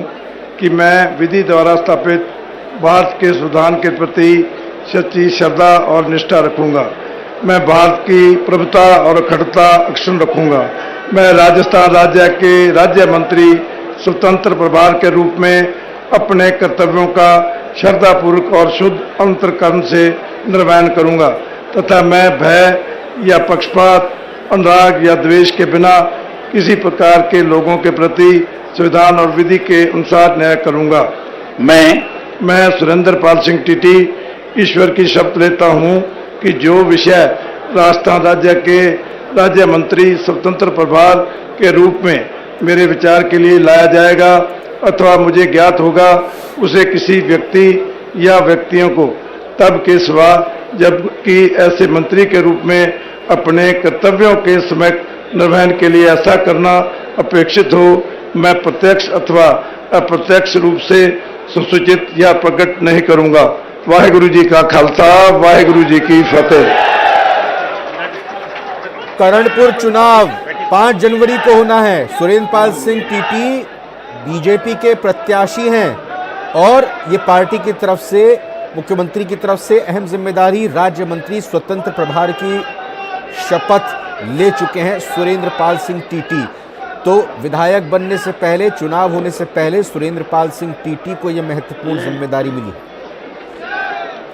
कि मैं विधि द्वारा स्थापित भारत के संविधान के प्रति सच्ची श्रद्धा और निष्ठा रखूंगा। मैं भारत की प्रभुता और अखंडता अक्षुण्ण रखूंगा। मैं राजस्थान राज्य के राज्य मंत्री स्वतंत्र प्रभार के रूप में अपने कर्तव्यों का श्रद्धापूर्वक और शुद्ध अंतःकरण से निर्वहन करूंगा तथा मैं भय या पक्षपात, अनुराग या द्वेष के बिना किसी प्रकार के लोगों के प्रति संविधान और विधि के अनुसार न्याय करूंगा। मैं सुरेंद्र पाल सिंह टीटी ईश्वर की शपथ लेता हूं कि जो विषय राजस्थान राज्य के राज्य मंत्री स्वतंत्र प्रभार के रूप में मेरे विचार के लिए लाया जाएगा अथवा मुझे ज्ञात होगा, उसे किसी व्यक्ति या व्यक्तियों को तब के सिवा जबकि ऐसे मंत्री के रूप में अपने कर्तव्यों के समय निर्वहन के लिए ऐसा करना अपेक्षित हो, मैं प्रत्यक्ष अथवा अप्रत्यक्ष रूप से सुसूचित या प्रकट नहीं करूंगा। वाहिगुरु जी का खालसा, वाहिगुरु जी की फतेह। करणपुर चुनाव 5 जनवरी को होना है। सुरेंद्र पाल सिंह टीटी बीजेपी के प्रत्याशी हैं और ये पार्टी की तरफ से, मुख्यमंत्री की तरफ से अहम जिम्मेदारी राज्य मंत्री स्वतंत्र प्रभार की शपथ ले चुके हैं सुरेंद्र पाल सिंह टीटी। तो विधायक बनने से पहले, चुनाव होने से पहले सुरेंद्र पाल सिंह टीटी को यह महत्वपूर्ण जिम्मेदारी मिली।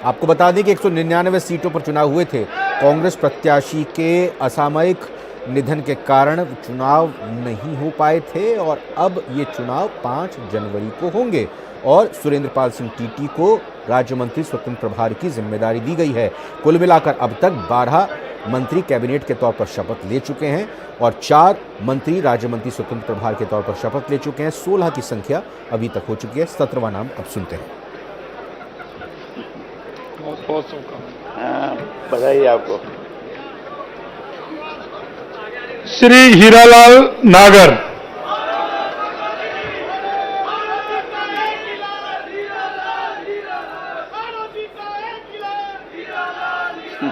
आपको बता दें कि 199 सीटों पर चुनाव हुए थे। कांग्रेस प्रत्याशी के असामयिक निधन के कारण चुनाव नहीं हो पाए थे और अब ये चुनाव 5 जनवरी को होंगे और सुरेंद्र पाल सिंह टीटी को राज्य मंत्री स्वतंत्र प्रभार की जिम्मेदारी दी गई है। कुल मिलाकर अब तक 12 मंत्री कैबिनेट के तौर पर शपथ ले चुके हैं और 4 मंत्री राज्य मंत्री स्वतंत्र प्रभार के तौर पर शपथ ले चुके हैं। 16 की संख्या अभी तक हो चुकी है। 17वां नाम अब सुनते हैं। बहुत शुभकामनाएं। बधाई आपको। श्री हीरालाल नागर, मैं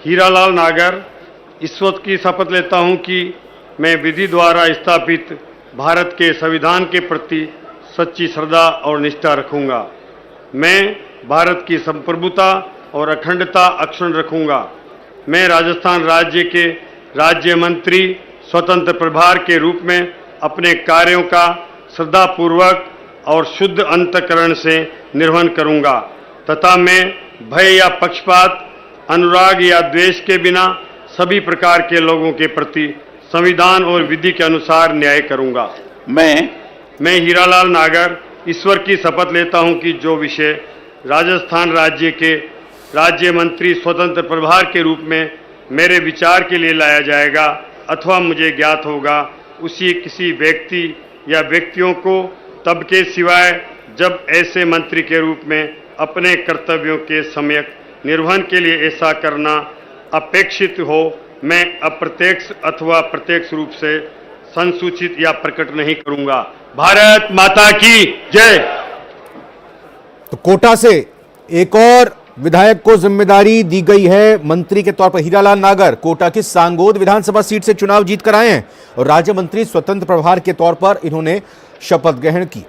हीरालाल नागर ईश्वर की शपथ लेता हूं कि मैं विधि द्वारा स्थापित भारत के संविधान के प्रति सच्ची श्रद्धा और निष्ठा रखूंगा। मैं भारत की संप्रभुता और अखंडता अक्षुण्ण रखूंगा। मैं राजस्थान राज्य के राज्य मंत्री स्वतंत्र प्रभार के रूप में अपने कार्यों का श्रद्धापूर्वक और शुद्ध अंतःकरण से निर्वहन करूंगा तथा मैं भय या पक्षपात, अनुराग या द्वेष के बिना सभी प्रकार के लोगों के प्रति संविधान और विधि के अनुसार न्याय करूंगा। मैं हीरालाल नागर ईश्वर की शपथ लेता हूं कि जो विषय राजस्थान राज्य के राज्य मंत्री स्वतंत्र प्रभार के रूप में मेरे विचार के लिए लाया जाएगा अथवा मुझे ज्ञात होगा, उसी किसी व्यक्ति या व्यक्तियों को तब के सिवाय जब ऐसे मंत्री के रूप में अपने कर्तव्यों के सम्यक निर्वहन के लिए ऐसा करना अपेक्षित हो, मैं अप्रत्यक्ष अथवा प्रत्यक्ष रूप से संसूचित या प्रकट नहीं करूंगा। भारत माता की जय। तो कोटा से एक और विधायक को जिम्मेदारी दी गई है मंत्री के तौर पर। हीरालाल नागर कोटा की सांगोद विधानसभा सीट से चुनाव जीत कर आए हैं और राज्य मंत्री स्वतंत्र प्रभार के तौर पर इन्होंने शपथ ग्रहण की।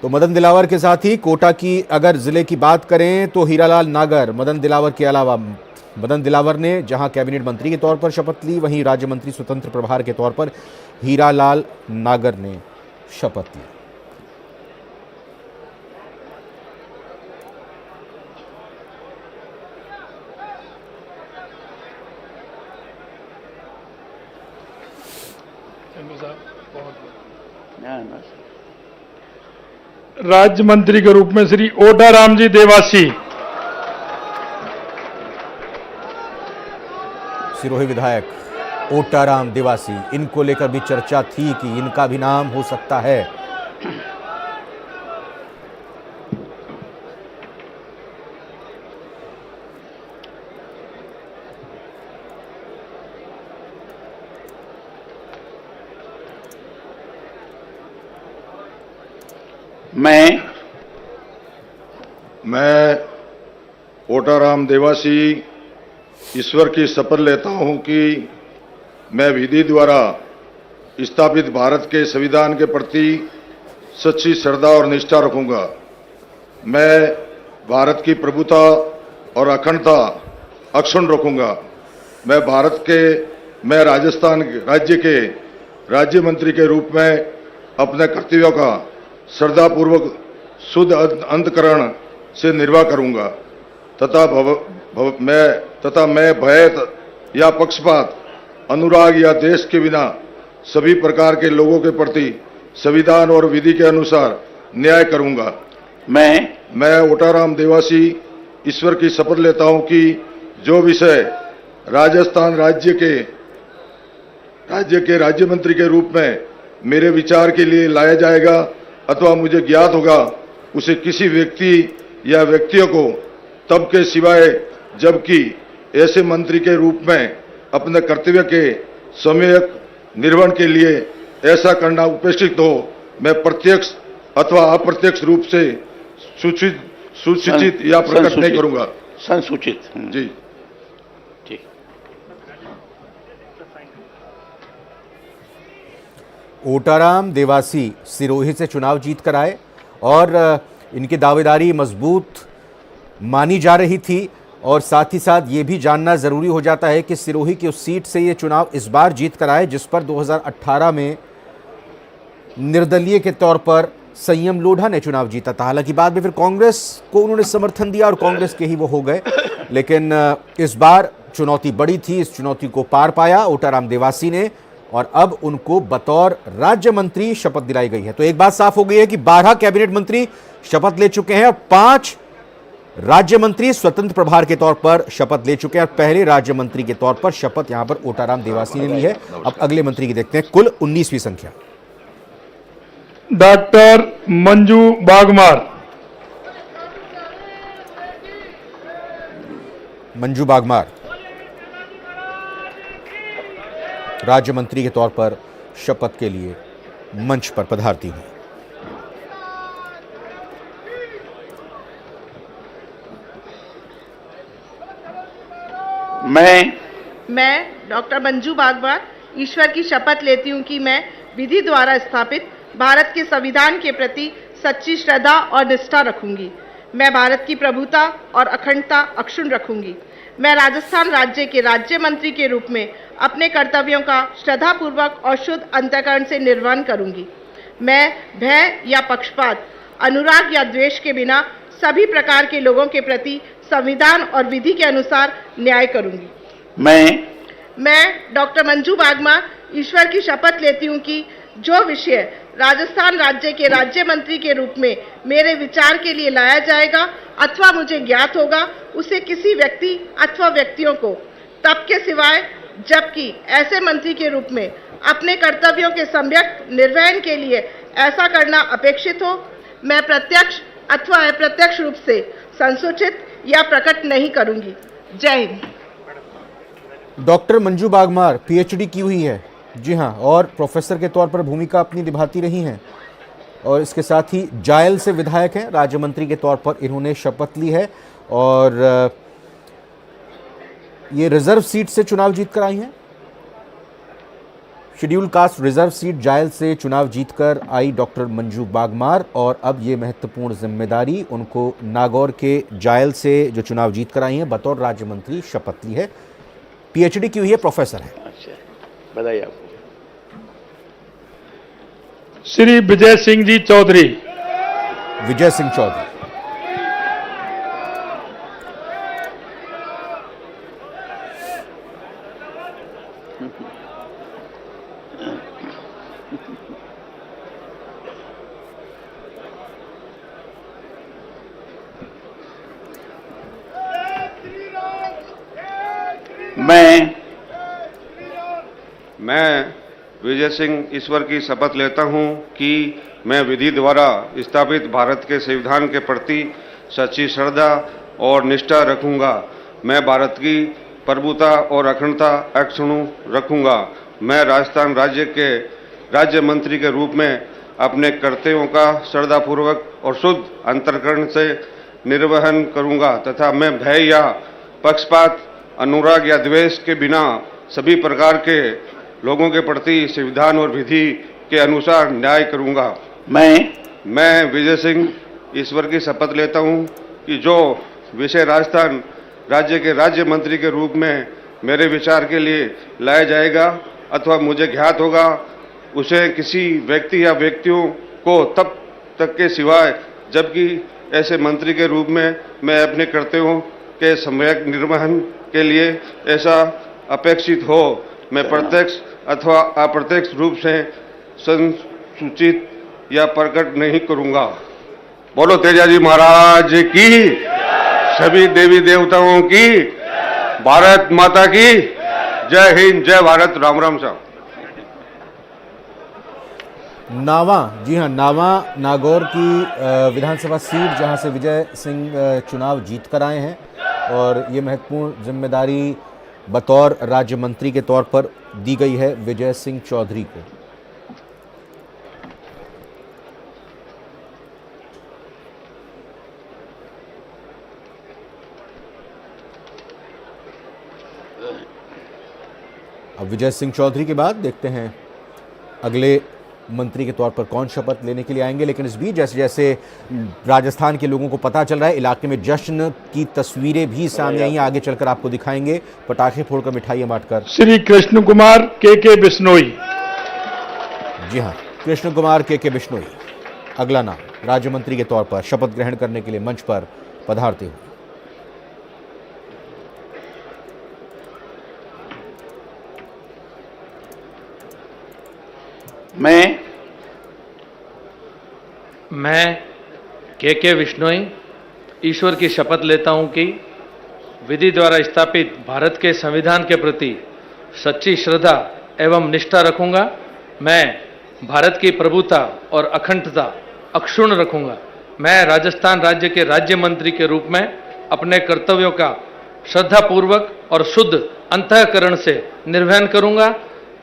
तो मदन दिलावर के साथ ही कोटा की अगर जिले की बात करें तो हीरालाल नागर, मदन दिलावर के अलावा मदन दिलावर ने जहां कैबिनेट मंत्री के तौर पर शपथ ली, वहीं राज्य मंत्री स्वतंत्र प्रभार के तौर पर हीरालाल नागर ने शपथ ली। राज्य मंत्री के रूप में श्री ओटाराम जी देवासी। सिरोही विधायक ओटाराम देवासी, इनको लेकर भी चर्चा थी कि इनका भी नाम हो सकता है। मैं ओटाराम देवासी ईश्वर की शपथ लेता हूं कि मैं विधि द्वारा स्थापित भारत के संविधान के प्रति सच्ची श्रद्धा और निष्ठा रखूंगा। मैं भारत की प्रभुता और अखंडता अक्षुण्ण रखूंगा। मैं राजस्थान राज्य के राज्य मंत्री के रूप में अपने कर्तव्यों का श्रद्धापूर्वक शुद्ध अंतःकरण से निर्वाह करूंगा तथा मैं भय या पक्षपात, अनुराग या देश के बिना सभी प्रकार के लोगों के प्रति संविधान और विधि के अनुसार न्याय करूंगा। मैं ओटाराम देवासी ईश्वर की शपथ लेता हूं कि जो विषय राजस्थान राज्य के राज्य मंत्री के रूप में मेरे विचार के लिए लाया जाएगा अथवा मुझे ज्ञात होगा, उसे किसी व्यक्ति या व्यक्तियों को तब के सिवाय जबकि ऐसे मंत्री के रूप में अपने कर्तव्य के सम्यक निर्वहन के लिए ऐसा करना उपेक्षित हो, मैं प्रत्यक्ष अथवा अप्रत्यक्ष रूप से सूचित या प्रकट नहीं करूंगा। संसूचित जी। ओटाराम देवासी सिरोही से चुनाव जीत कर आए और इनकी दावेदारी मजबूत मानी जा रही थी और साथ ही साथ ये भी जानना जरूरी हो जाता है कि सिरोही की उस सीट से ये चुनाव इस बार जीत कर आए जिस पर 2018 में निर्दलीय के तौर पर संयम लोढ़ा ने चुनाव जीता था। हालांकि बाद में फिर कांग्रेस को उन्होंने समर्थन दिया और कांग्रेस के ही वो हो गए, लेकिन इस बार चुनौती बड़ी थी। इस चुनौती को पार पाया ओटाराम देवासी ने और अब उनको बतौर राज्य मंत्री शपथ दिलाई गई है। तो एक बात साफ हो गई है कि 12 कैबिनेट मंत्री शपथ ले चुके हैं और 5 राज्य मंत्री स्वतंत्र प्रभार के तौर पर शपथ ले चुके हैं और पहले राज्य मंत्री के तौर पर शपथ यहां पर ओटाराम देवासी ने ली है। अब अगले मंत्री की देखते हैं। कुल 19वीं संख्या। डॉक्टर मंजू बागमार। मंजू बागमार राज्य मंत्री के तौर पर शपथ के लिए मंच पर पधारती हुई। मैं डॉक्टर मंजू बागवार ईश्वर की शपथ लेती हूँ कि मैं विधि द्वारा स्थापित भारत के संविधान के प्रति सच्ची श्रद्धा और निष्ठा रखूंगी। मैं भारत की प्रभुता और अखंडता अक्षुण्ण रखूंगी। मैं राजस्थान राज्य के राज्य मंत्री के रूप में अपने कर्तव्यों का श्रद्धापूर्वक और शुद्ध अंतःकरण से निर्वहन करूंगी। मैं भय या पक्षपात, अनुराग या द्वेष के बिना सभी प्रकार के लोगों के प्रति संविधान और विधि के अनुसार न्याय करूंगी। मैं डॉक्टर मंजू बागमार ईश्वर की शपथ लेती हूँ कि जो विषय राजस्थान राज्य के राज्य मंत्री के रूप में मेरे विचार के लिए लाया जाएगा अथवा मुझे ज्ञात होगा, उसे किसी व्यक्ति अथवा व्यक्तियों को तब के सिवाय जबकि ऐसे मंत्री के रूप में अपने कर्तव्यों के सम्यक निर्वहन के लिए ऐसा करना अपेक्षित हो, मैं प्रत्यक्ष अथवा अप्रत्यक्ष रूप से संसूचित या प्रकट नहीं करूंगी। जय हिंद। डॉक्टर मंजू बागमार पीएचडी की हुई है, जी हाँ, और प्रोफेसर के तौर पर भूमिका अपनी निभाती रही हैं और इसके साथ ही जायल से विधायक हैं। राज्य मंत्री के तौर पर इन्होंने शपथ ली है और ये रिजर्व सीट से चुनाव जीतकर आई हैं। शेड्यूल कास्ट रिजर्व सीट जायल से चुनाव जीतकर आई डॉक्टर मंजू बागमार और अब ये महत्वपूर्ण जिम्मेदारी उनको नागौर के जायल से जो चुनाव जीतकर आई हैं बतौर राज्य मंत्री शपथ ली है। पीएचडी की हुई है, प्रोफेसर है। अच्छा, बधाई आपको। श्री विजय सिंह जी चौधरी। विजय सिंह चौधरी। मैं विजय सिंह ईश्वर की शपथ लेता हूं कि मैं विधि द्वारा स्थापित भारत के संविधान के प्रति सच्ची श्रद्धा और निष्ठा रखूंगा। मैं भारत की प्रभुता और अखंडता अक्षुण्ण रखूंगा। मैं राजस्थान राज्य के राज्य मंत्री के रूप में अपने कर्तव्यों का श्रद्धापूर्वक और शुद्ध अंतःकरण से निर्वहन करूंगा तथा मैं भय या पक्षपात, अनुराग या द्वेष के बिना सभी प्रकार के लोगों के प्रति संविधान और विधि के अनुसार न्याय करूंगा। मैं विजय सिंह ईश्वर की शपथ लेता हूं कि जो विषय राजस्थान राज्य के राज्य मंत्री के रूप में मेरे विचार के लिए लाया जाएगा अथवा मुझे ज्ञात होगा, उसे किसी व्यक्ति या व्यक्तियों को तब तक के सिवाय जबकि ऐसे मंत्री के रूप में मैं अपने कर्तव्यों के सम्यक निर्वहन के लिए ऐसा अपेक्षित हो, मैं प्रत्यक्ष अथवा अप्रत्यक्ष रूप से संसूचित या प्रकट नहीं करूंगा। बोलो तेजाजी महाराज की, सभी देवी देवताओं की, भारत माता की जय हिंद, जय भारत। राम राम साहब। नावा, जी हाँ, नावा नागौर की विधानसभा सीट जहां से विजय सिंह चुनाव जीत कर आए हैं और ये महत्वपूर्ण जिम्मेदारी बतौर राज्य मंत्री के तौर पर दी गई है विजय सिंह चौधरी को। अब विजय सिंह चौधरी के बाद देखते हैं अगले मंत्री के तौर पर कौन शपथ लेने के लिए आएंगे। लेकिन इस बीच जैसे जैसे राजस्थान के लोगों को पता चल रहा है, इलाके में जश्न की तस्वीरें भी सामने आई हैं, आगे चलकर आपको दिखाएंगे। पटाखे फोड़कर, मिठाइयां बांटकर। श्री कृष्ण कुमार के बिश्नोई। जी हाँ, कृष्ण कुमार के बिश्नोई अगला नाम राज्य मंत्री के तौर पर शपथ ग्रहण करने के लिए मंच पर पधारते हुए। मैं के बिश्नोई ईश्वर की शपथ लेता हूं कि विधि द्वारा स्थापित भारत के संविधान के प्रति सच्ची श्रद्धा एवं निष्ठा रखूंगा। मैं भारत की प्रभुता और अखंडता अक्षुण्ण रखूंगा। मैं राजस्थान राज्य के राज्य मंत्री के रूप में अपने कर्तव्यों का श्रद्धापूर्वक और शुद्ध अंतःकरण से निर्वहन करूंगा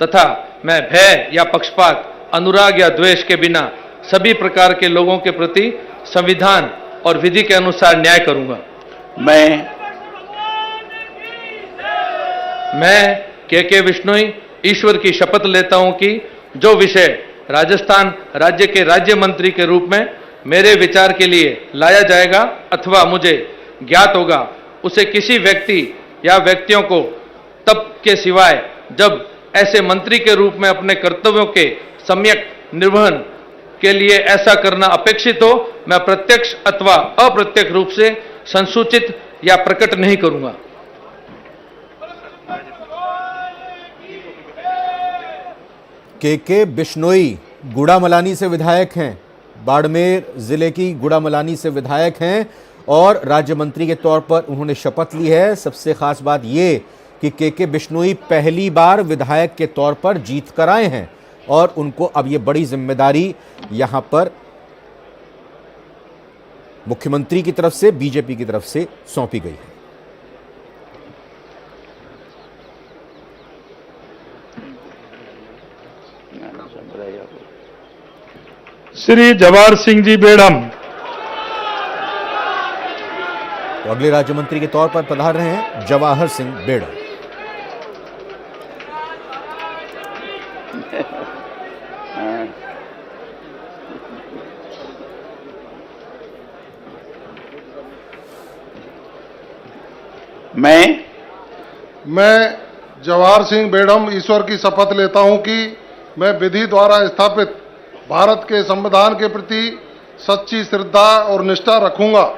तथा मैं भय या पक्षपात, अनुराग या द्वेष के बिना सभी प्रकार के लोगों के प्रति संविधान और विधि के अनुसार न्याय करूंगा। मैं के विश्नोई ईश्वर की शपथ लेता हूं कि जो विषय राजस्थान राज्य के राज्य मंत्री के रूप में मेरे विचार के लिए लाया जाएगा अथवा मुझे ज्ञात होगा, उसे किसी व्यक्ति या व्यक्तियों को तब के सिवाय जब ऐसे मंत्री के रूप में अपने कर्तव्यों के सम्यक निर्वहन के लिए ऐसा करना अपेक्षित हो, मैं प्रत्यक्ष अथवा अप्रत्यक्ष रूप से संसूचित या प्रकट नहीं करूंगा। के बिश्नोई गुड़ामलानी से विधायक हैं, बाड़मेर जिले की गुड़ामलानी से विधायक हैं और राज्य मंत्री के तौर पर उन्होंने शपथ ली है। सबसे खास बात ये कि के बिश्नोई पहली बार विधायक के तौर पर जीत कर आए हैं और उनको अब ये बड़ी जिम्मेदारी यहां पर मुख्यमंत्री की तरफ से, बीजेपी की तरफ से सौंपी गई है। श्री जवाहर सिंह जी बेड़म। तो अगले राज्य मंत्री के तौर पर पधार रहे हैं जवाहर सिंह बेड़म। मैं जवाहर सिंह बेड़म ईश्वर की शपथ लेता हूं कि मैं विधि द्वारा स्थापित भारत के संविधान के प्रति सच्ची श्रद्धा और निष्ठा रखूंगा।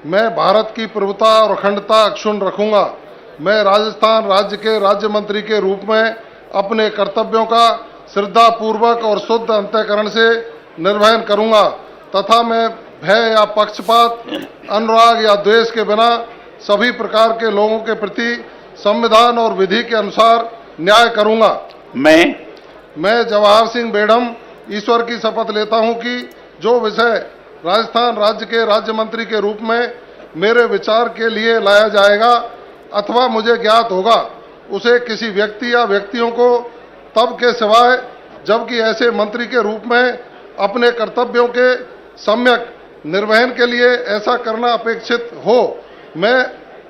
मैं भारत की प्रभुता और अखंडता अक्षुण्ण रखूंगा। मैं राजस्थान राज्य के राज्य मंत्री के रूप में अपने कर्तव्यों का श्रद्धापूर्वक और शुद्ध अंतःकरण से निर्वहन करूंगा तथा मैं भय या पक्षपात, अनुराग या द्वेष के बिना सभी प्रकार के लोगों के प्रति संविधान और विधि के अनुसार न्याय करूंगा। मैं जवाहर सिंह बेड़म ईश्वर की शपथ लेता हूं कि जो विषय राजस्थान राज्य के राज्य मंत्री के रूप में मेरे विचार के लिए लाया जाएगा अथवा मुझे ज्ञात होगा, उसे किसी व्यक्ति या व्यक्तियों को तब के सिवाय जबकि ऐसे मंत्री के रूप में अपने कर्तव्यों के सम्यक निर्वहन के लिए ऐसा करना अपेक्षित हो, मैं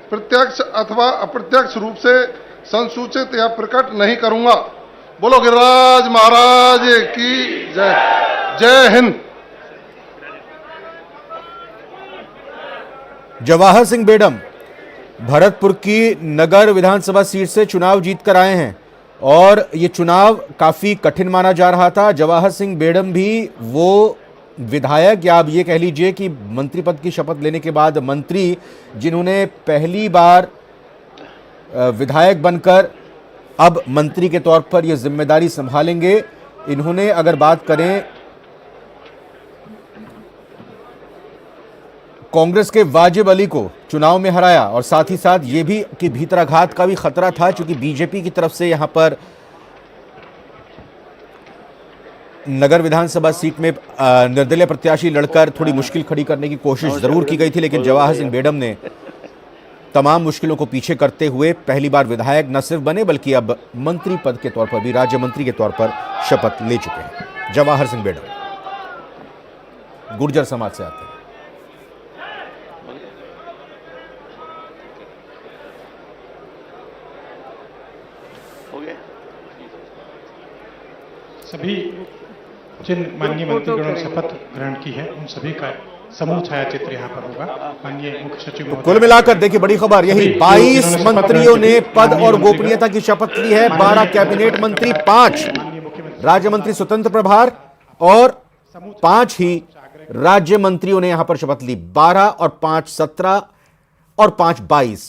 प्रत्यक्ष अथवा अप्रत्यक्ष रूप से संसूचित या प्रकट नहीं करूंगा। बोलो गिरिराज महाराज की जय। जय हिंद। जवाहर सिंह बेड़म भरतपुर की नगर विधानसभा सीट से चुनाव जीत कर आए हैं और ये चुनाव काफी कठिन माना जा रहा था। जवाहर सिंह बेड़म भी वो विधायक या आप ये कह लीजिए कि मंत्री पद की शपथ लेने के बाद मंत्री जिन्होंने पहली बार विधायक बनकर अब मंत्री के तौर पर यह जिम्मेदारी संभालेंगे। इन्होंने अगर बात करें कांग्रेस के वाजिब अली को चुनाव में हराया और साथ ही साथ ये भी कि भीतराघात का भी खतरा था क्योंकि बीजेपी की तरफ से यहां पर नगर विधानसभा सीट में निर्दलीय प्रत्याशी लड़कर थोड़ी मुश्किल खड़ी करने की कोशिश जरूर की गई थी, लेकिन जवाहर सिंह बेड़म ने तमाम मुश्किलों को पीछे करते हुए पहली बार विधायक न सिर्फ बने बल्कि अब मंत्री पद के तौर पर भी राज्य मंत्री के तौर पर शपथ ले चुके हैं। जवाहर सिंह बेड़म गुर्जर समाज से आते हैं। सभी जिन माननीय मंत्रीगणों ने शपथ ग्रहण की है उन सभी का समूह छायाचित्र यहाँ पर होगा। माननीय मुख्य सचिव कुल मिलाकर देखिए बड़ी खबर यही 22 मंत्रियों ने पद और गोपनीयता की शपथ ली है। 12 कैबिनेट मंत्री, 5 राज्य मंत्री स्वतंत्र प्रभार और 5 ही राज्य मंत्रियों ने यहां पर शपथ ली। 12 और 5 17 और 5 22